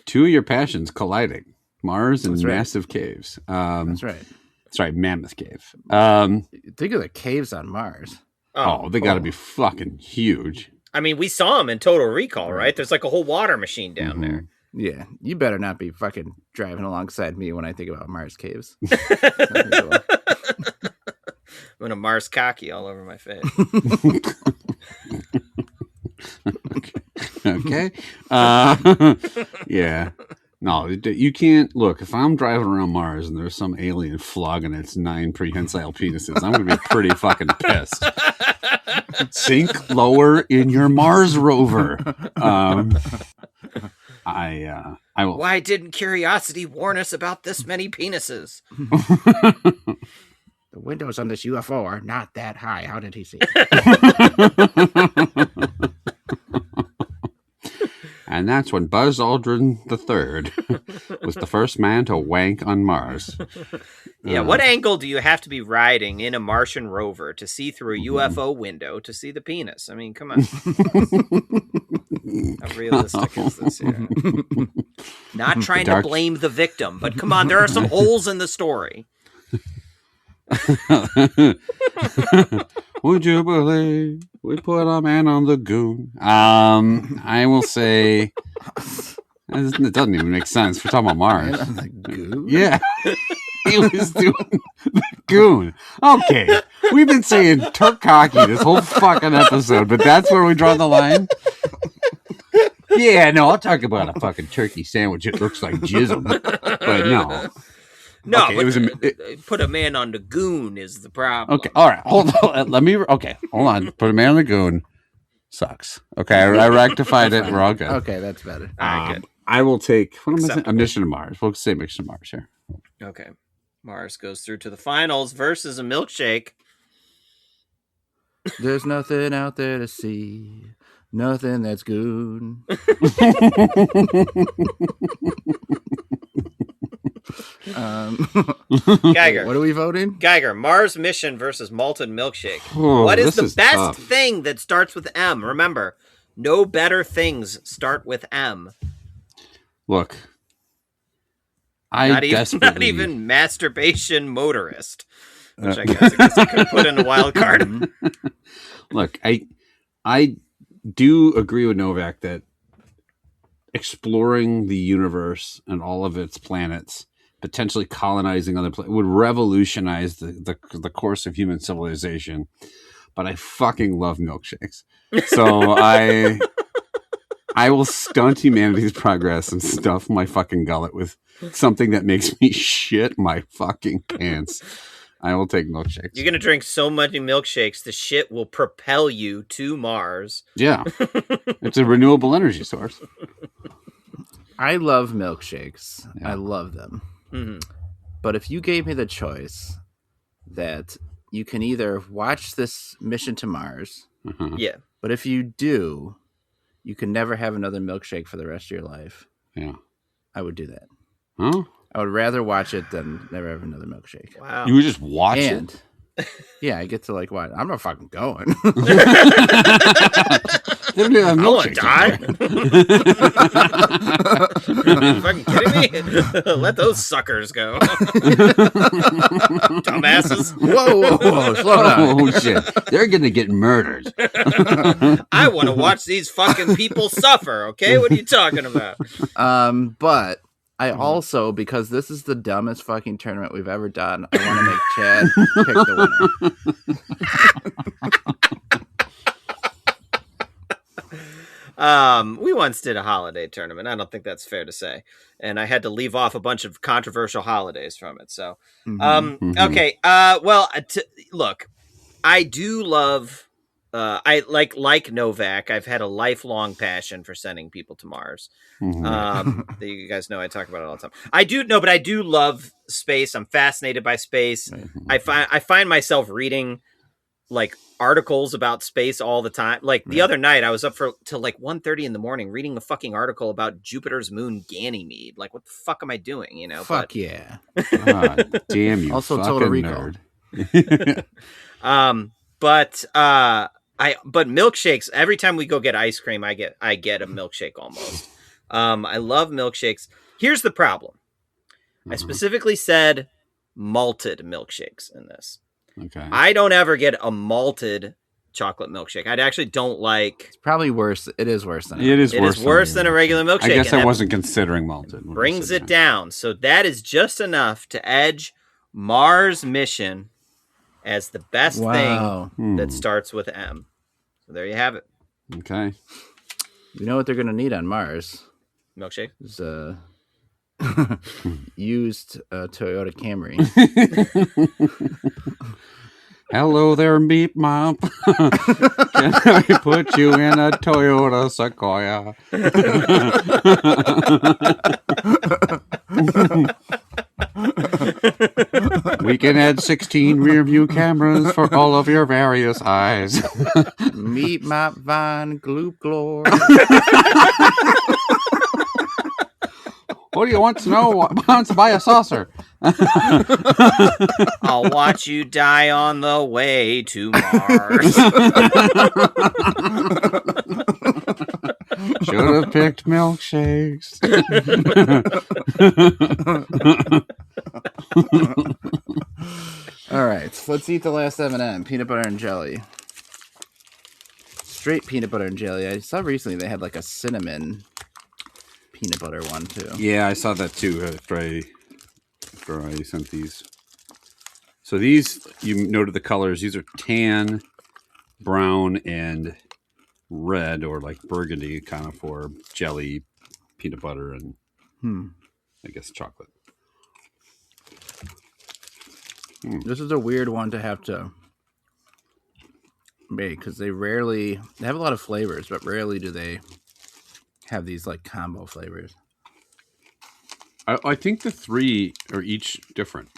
Two of your passions colliding. Mars and That's right. massive caves. That's right. That's right, Mammoth Cave. Think of the caves on Mars. Oh, they got to be fucking huge. I mean, we saw them in Total Recall, right? There's like a whole water machine down there. Yeah, you better not be fucking driving alongside me when I think about Mars caves. I'm gonna Mars cocky all over my face. Okay. Yeah. No, you can't. Look, if I'm driving around Mars and there's some alien flogging its 9 prehensile penises, I'm going to be pretty fucking pissed. Sink lower in your Mars rover. I will. Why didn't Curiosity warn us about this many penises? The windows on this UFO are not that high. How did he see it? And that's when Buzz Aldrin III was the first man to wank on Mars. Yeah, what angle do you have to be riding in a Martian rover to see through a UFO window to see the penis? I mean, come on. How realistic is this here? Not trying to blame the victim, but come on, there are some holes in the story. Would you believe we put a man on the goon? I will say it doesn't even make sense. We're talking about Mars. Man on the goon? Yeah, he was doing the goon. Okay, we've been saying Turk cocky this whole fucking episode, but that's where we draw the line. Yeah, no, I'll talk about a fucking turkey sandwich. It looks like jism, but no. No, Okay, but put a man on the goon is the problem. Okay, all right, hold on. Hold on. Put a man on the goon. Sucks. Okay, I rectified it. We're all good. Okay, that's better. All right, good. I will take. What am I saying? Acceptable. A mission to Mars. We'll say mission to Mars here. Okay. Mars goes through to the finals versus a milkshake. There's nothing out there to see. Nothing that's good. Geiger. What are we voting? Geiger, Mars mission versus malted milkshake. Oh, what is this the best tough. thing that starts with M? Remember, no better things start with M. Look, Not even masturbation motorist. Which I guess I could put in a wild card. Look, I do agree with Novak that exploring the universe and all of its planets, potentially colonizing other planets, would revolutionize the course of human civilization. But I fucking love milkshakes. So I will stunt humanity's progress and stuff my fucking gullet with something that makes me shit my fucking pants. I will take milkshakes. You're going to drink so many milkshakes, the shit will propel you to Mars. Yeah. It's a renewable energy source. I love milkshakes. Yeah. I love them. Mm-hmm. But if you gave me the choice that you can either watch this mission to Mars, Yeah. but if you do, you can never have another milkshake for the rest of your life. Yeah. I would do that. Huh? I would rather watch it than never have another milkshake. Wow. You would just watch And it? yeah, I get to like watch. I'm not fucking going. They don't even have I want to milkshakes die. Are you fucking kidding me? Let those suckers go. Dumbasses. Whoa, slow down. Oh shit! They're gonna get murdered. I want to watch these fucking people suffer. Okay, what are you talking about? But I also, because this is the dumbest fucking tournament we've ever done, I want to make Chad pick the winner. We once did a holiday tournament. I don't think that's fair to say, and I had to leave off a bunch of controversial holidays from it. So, okay. Well, look, I do love. I like Novak. I've had a lifelong passion for sending people to Mars. You guys know I talk about it all the time. I do love space. I'm fascinated by space. I find myself reading like articles about space all the time. Like the other night, I was up till like 1:30 in the morning reading a fucking article about Jupiter's moon Ganymede. Like, what the fuck am I doing? You know? Fuck yeah! God damn you! Also, fucking Total Recall. Nerd. But milkshakes, every time we go get ice cream, I get a milkshake almost. I love milkshakes. Here's the problem. I specifically said malted milkshakes in this. Okay. I don't ever get a malted chocolate milkshake. I actually don't like. It's probably worse. It is worse than It is worse than a regular milkshake. I guess and I wasn't considering malted. brings it down. So that is just enough to edge Mars mission as the best thing that starts with M. So there you have it. Okay. You know what they're going to need on Mars? Milkshake? Is used Toyota Camry. Hello there, Meat Mop. Can I put you in a Toyota Sequoia? We can add 16 rear view cameras for all of your various eyes. Meat Mop Von Gloop Glore. What do you want to know? Wants to buy a saucer? I'll watch you die on the way to Mars. Should have picked milkshakes. All right, so let's eat the last M&M, peanut butter and jelly. Straight peanut butter and jelly. I saw recently they had like a cinnamon peanut butter one too. Yeah, I saw that too after I sent these. So these, you noted the colors. These are tan, brown, and red, or like burgundy, kind of for jelly, peanut butter, and I guess chocolate. This is a weird one to have to make because they have a lot of flavors, but rarely do they have these like combo flavors. I think the three are each different.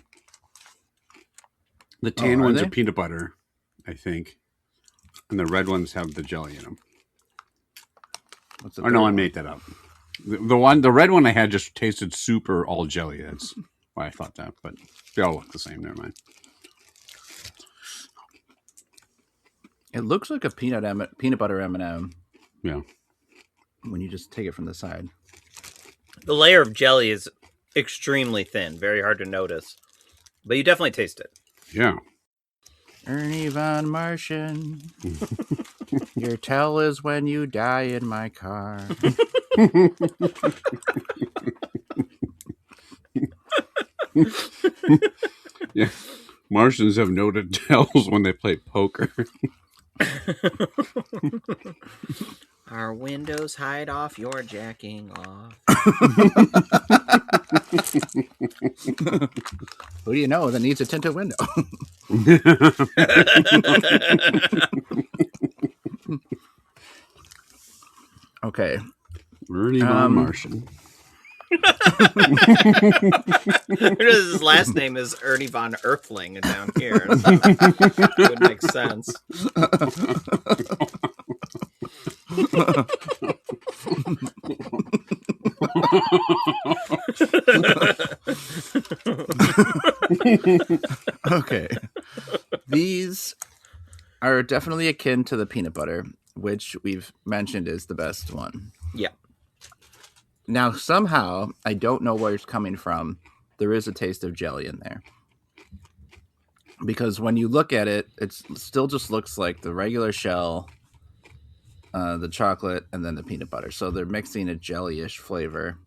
The tan ones are peanut butter, I think, and the red ones have the jelly in them. Or no, I made that up. The red one I had just tasted super all jelly. That's why I thought that, but they all look the same. Never mind. It looks like a peanut butter M&M. Yeah. When you just take it from the side. The layer of jelly is extremely thin, very hard to notice, but you definitely taste it. Yeah. Ernie Von Martian. Your tell is when you die in my car. Yeah. Martians have noted tells when they play poker. Our windows hide off your jacking off. Who do you know that needs a tinted window? Okay. Ernie Von Martian. His last name is Ernie Von Earthling down here. So it would make sense. Okay. These are definitely akin to the peanut butter. which we've mentioned is the best one. Yeah. Now, somehow, I don't know where it's coming from. There is a taste of jelly in there. Because when you look at it, it still just looks like the regular shell, the chocolate, and then the peanut butter. So they're mixing a jelly-ish flavor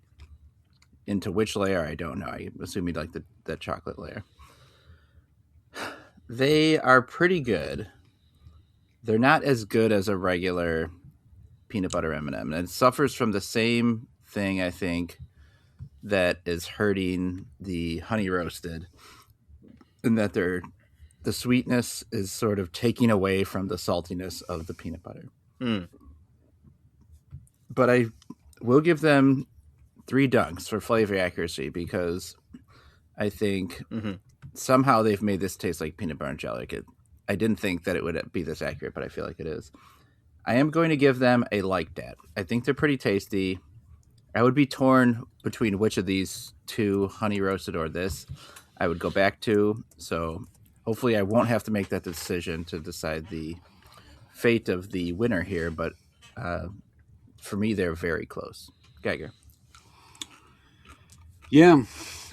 into which layer, I don't know. I assume you'd like the chocolate layer. They are pretty good. They're not as good as a regular peanut butter M&M. And it suffers from the same thing, I think, that is hurting the honey roasted, in that the sweetness is sort of taking away from the saltiness of the peanut butter. But I will give them 3 dunks for flavor accuracy, because I think somehow they've made this taste like peanut butter and jelly. I didn't think that it would be this accurate, but I feel like it is. I am going to give them a like that. I think they're pretty tasty. I would be torn between which of these 2, honey roasted or this, I would go back to. So hopefully I won't have to make that decision to decide the fate of the winner here. But for me, they're very close. Geiger. Yeah,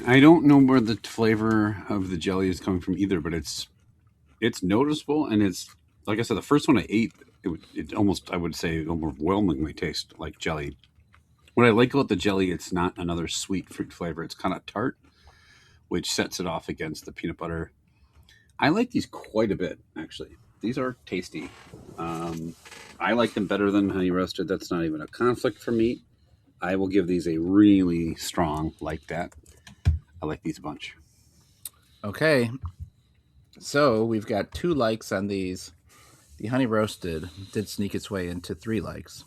I don't know where the flavor of the jelly is coming from either, but it's noticeable, and it's, like I said, the first one I ate, it almost, I would say, overwhelmingly tastes like jelly. What I like about the jelly, it's not another sweet fruit flavor. It's kind of tart, which sets it off against the peanut butter. I like these quite a bit, actually. These are tasty. I like them better than honey roasted. That's not even a conflict for me. I will give these a really strong like that. I like these a bunch. Okay. So we've got 2 likes on these. The honey roasted did sneak its way into 3 likes.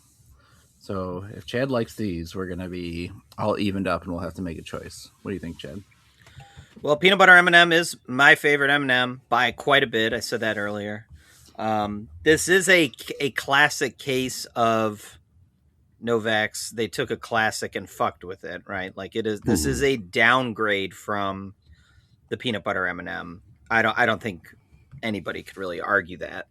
So if Chad likes these, we're going to be all evened up and we'll have to make a choice. What do you think, Chad? Well, peanut butter M&M is my favorite M&M by quite a bit. I said that earlier. This is a classic case of Novak's. They took a classic and fucked with it, right? Like it is. This is a downgrade from the peanut butter M&M. I don't think anybody could really argue that.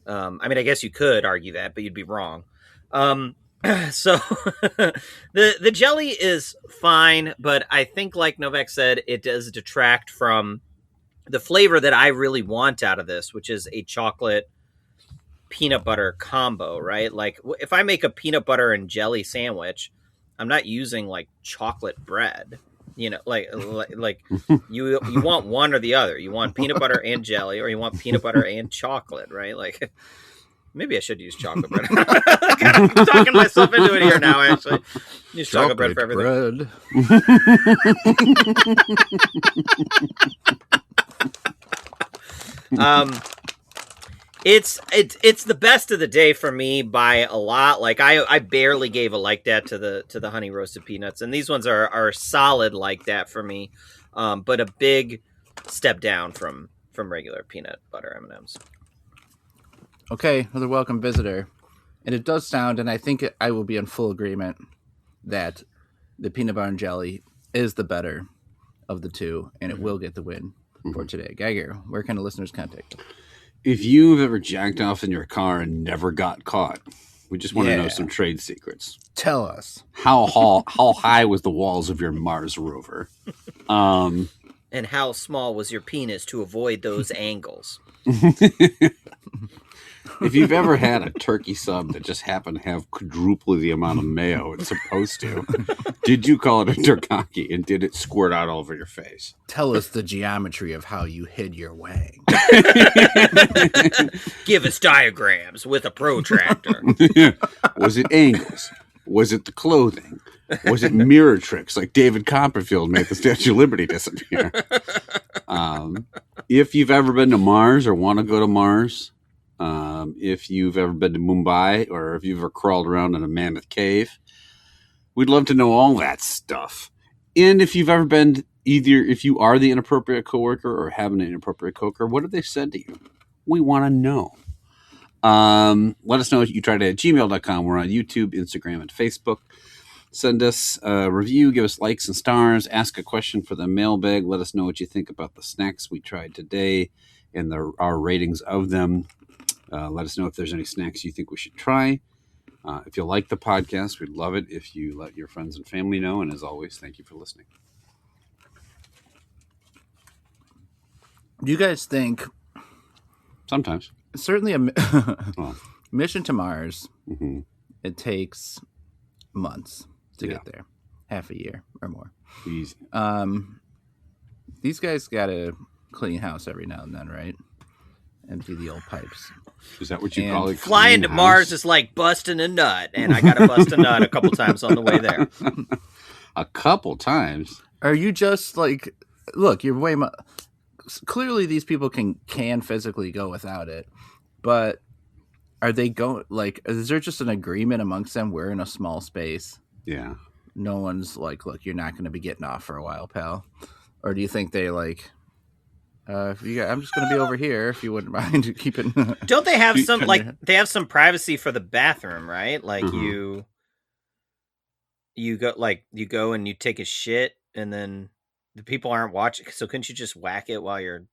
I mean, I guess you could argue that, but you'd be wrong. So the jelly is fine, but I think, like Novak said, it does detract from the flavor that I really want out of this, which is a chocolate peanut butter combo, right? Like if I make a peanut butter and jelly sandwich, I'm not using like chocolate bread. You know, like you want one or the other. You want peanut butter and jelly, or you want peanut butter and chocolate, right? Like maybe I should use chocolate bread. I'm talking myself into it here now. Actually, use chocolate bread for everything. It's the best of the day for me by a lot. Like I barely gave a like that to the honey roasted peanuts, and these ones are solid like that for me, but a big step down from regular peanut butter M&Ms. Okay, another welcome visitor, and it does sound, and I think I will be in full agreement that the peanut butter and jelly is the better of the 2, and it will get the win for today. Geiger, where can the listeners contact you? If you've ever jacked off in your car and never got caught, we just want to know some trade secrets. Tell us. How high was the walls of your Mars rover? And how small was your penis to avoid those angles? If you've ever had a turkey sub that just happened to have quadruple the amount of mayo it's supposed to, did you call it a turkey and did it squirt out all over your face? Tell us the geometry of how you hid your wang. Give us diagrams with a protractor. Was it angles? Was it the clothing? Was it mirror tricks like David Copperfield made the Statue of Liberty disappear? If you've ever been to Mars or want to go to Mars, if you've ever been to Mumbai or if you've ever crawled around in a mammoth cave, we'd love to know all that stuff. And if you've ever been, either if you are the inappropriate coworker or have an inappropriate coworker, what have they said to you? We want to know. Let us know at youtrydat@gmail.com. We're on YouTube, Instagram, and Facebook. Send us a review, give us likes and stars, ask a question for the mailbag. Let us know what you think about the snacks we tried today and our ratings of them. Let us know if there's any snacks you think we should try. If you like the podcast, we'd love it if you let your friends and family know. And as always, thank you for listening. Do you guys think Sometimes. certainly Well, mission to Mars, mhm. it takes months to Yeah. get there, half a year or more. Easy. These guys got to clean house every now and then, right? Empty the old pipes. Is that what you And call it? Flying to Mars is like busting a nut, and I gotta bust a nut a couple times on the way there. A couple times. Are you just like, look, you're way clearly these people can physically go without it, but are they going, like, is there just an agreement amongst them? We're in a small space. Yeah. No one's like, look, you're not going to be getting off for a while, pal. Or do you think they like, I'm just going to be over here if you wouldn't mind keeping. Don't they have some Turn like your- they have some privacy for the bathroom, right? Like Mhm. you go and you take a shit, and then the people aren't watching. So couldn't you just whack it while you're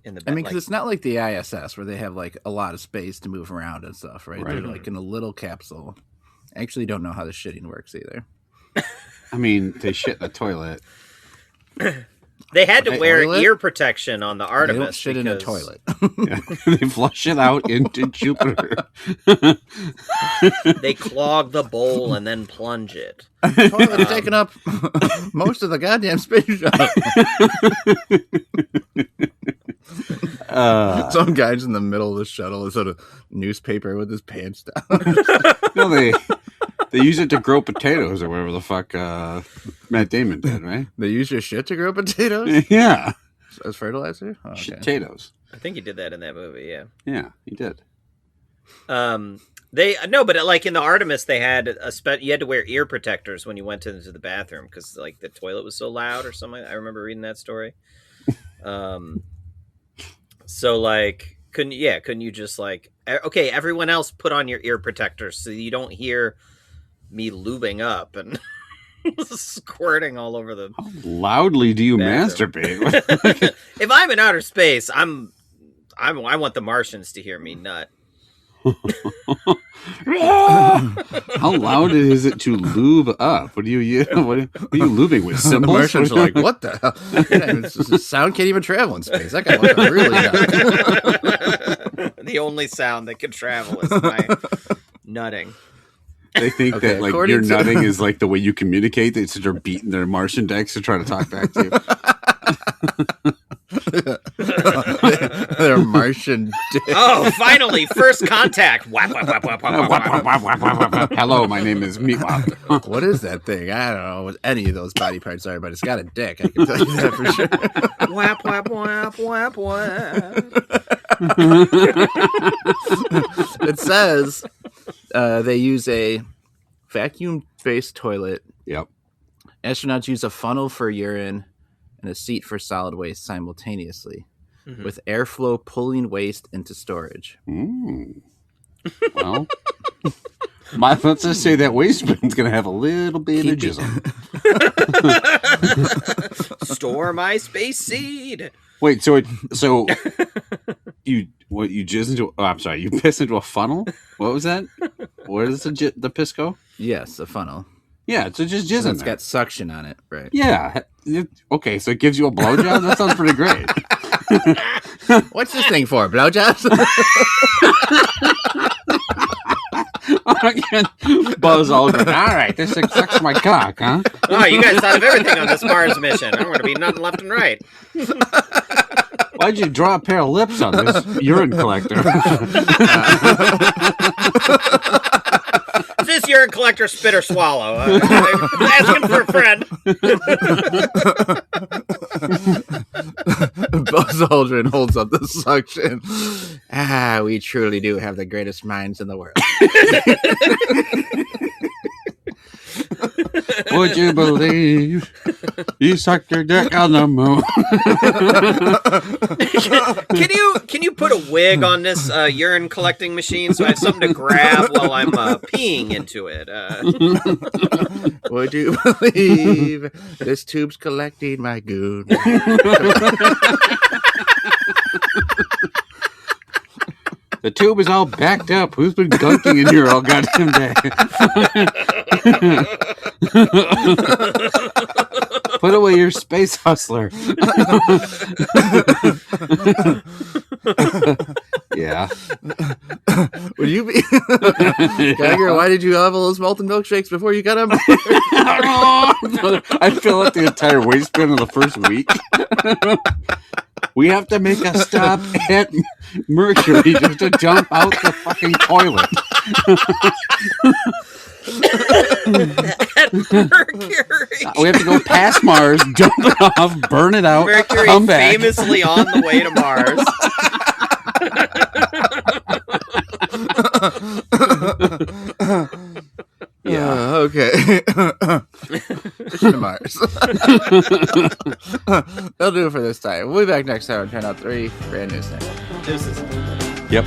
in the bed? I mean, because it's not like the ISS where they have like a lot of space to move around and stuff, right? Right. They're like in a little capsule. I actually don't know how the shitting works either. I mean, they shit in the toilet. they had to Hey, wear toilet? ear protection on the They Artemis. don't shit in a because- toilet. Yeah. They flush it out into Jupiter. They clog the bowl and then plunge it. Toilet's taking up most of the goddamn space shuttle. Some guy's in the middle of the shuttle is on a newspaper with his pants down. No, they use it to grow potatoes or whatever the fuck Matt Damon did, right? They use your shit to grow potatoes Yeah. as fertilizer. Oh, okay. Potatoes. I think he did that in that movie. Yeah. Yeah, he did. They no, but like in the Artemis, they had you had to wear ear protectors when you went into the bathroom because like the toilet was so loud or something. I remember reading that story. So like, couldn't you just like, okay, everyone else put on your ear protectors so you don't hear me lubing up and squirting all over the. How loudly do you Bathroom. masturbate? If I'm in outer space, I want the Martians to hear me nut. How loud is it to lube up? What are you lubing with? The Cymbals? Martians are like, what the hell? The sound can't even travel in space. That guy must have really nut. The only sound that can travel is my nutting. They think Okay, that like according your to- nutting is like the way you communicate. They start beating their Martian decks to try to talk back to you. They're Martian dick. Oh, finally, first contact. Whap, whap, whap, whap, whap, whap, whap. Hello, my name is Meatwop. What is that thing? I don't know what any of those body parts are, but it's got a dick. I can tell you that for sure. Whap, whap, whap, whap, whap. It says they use a vacuum-based toilet. Yep. Astronauts use a funnel for urine and a seat for solid waste simultaneously, Mhm. with airflow pulling waste into storage. Mm. Well, let's just say that waste bin's going to have a little bit of Keep it- jism. Store my space seed. Wait, so you jizz into? Oh, I'm sorry, you piss into a funnel. What was that? Where does the piss go? Yes, a funnel. Yeah, so just jizz in It's there. got suction on it, right? Yeah. Okay, so it gives you a blowjob. That sounds pretty great. What's this thing for? Blowjobs? Buzz Aldrin. All right, this sucks my cock, huh? Oh, you guys thought of everything on this Mars mission. I'm going to be nothing left and right. Why'd you draw a pair of lips on this urine collector? Is this urine collector spit or swallow? Asking for a friend. Buzz Aldrin holds up the suction. Ah, we truly do have the greatest minds in the world. Would you believe you sucked your dick on the moon? Can you put a wig on this urine collecting machine so I have something to grab while I'm peeing into it? Would you believe this tube's collecting my goon? Is The tube is all backed up. Who's been gunking in here all goddamn day? Put away your space hustler. Yeah. Would you be Geiger? Why did you have all those molten milkshakes before you got them? I fill up the entire waistband in the first week. We have to make a stop at Mercury just to jump out the fucking toilet. At Mercury. We have to go past Mars, jump it off, burn it out, Mercury come back. famously on the way to Mars. Yeah. Okay. Mission to Mars. That'll do it for this time. We'll be back next time on Turn Out 3. Brand new thing. Deuces. Yep.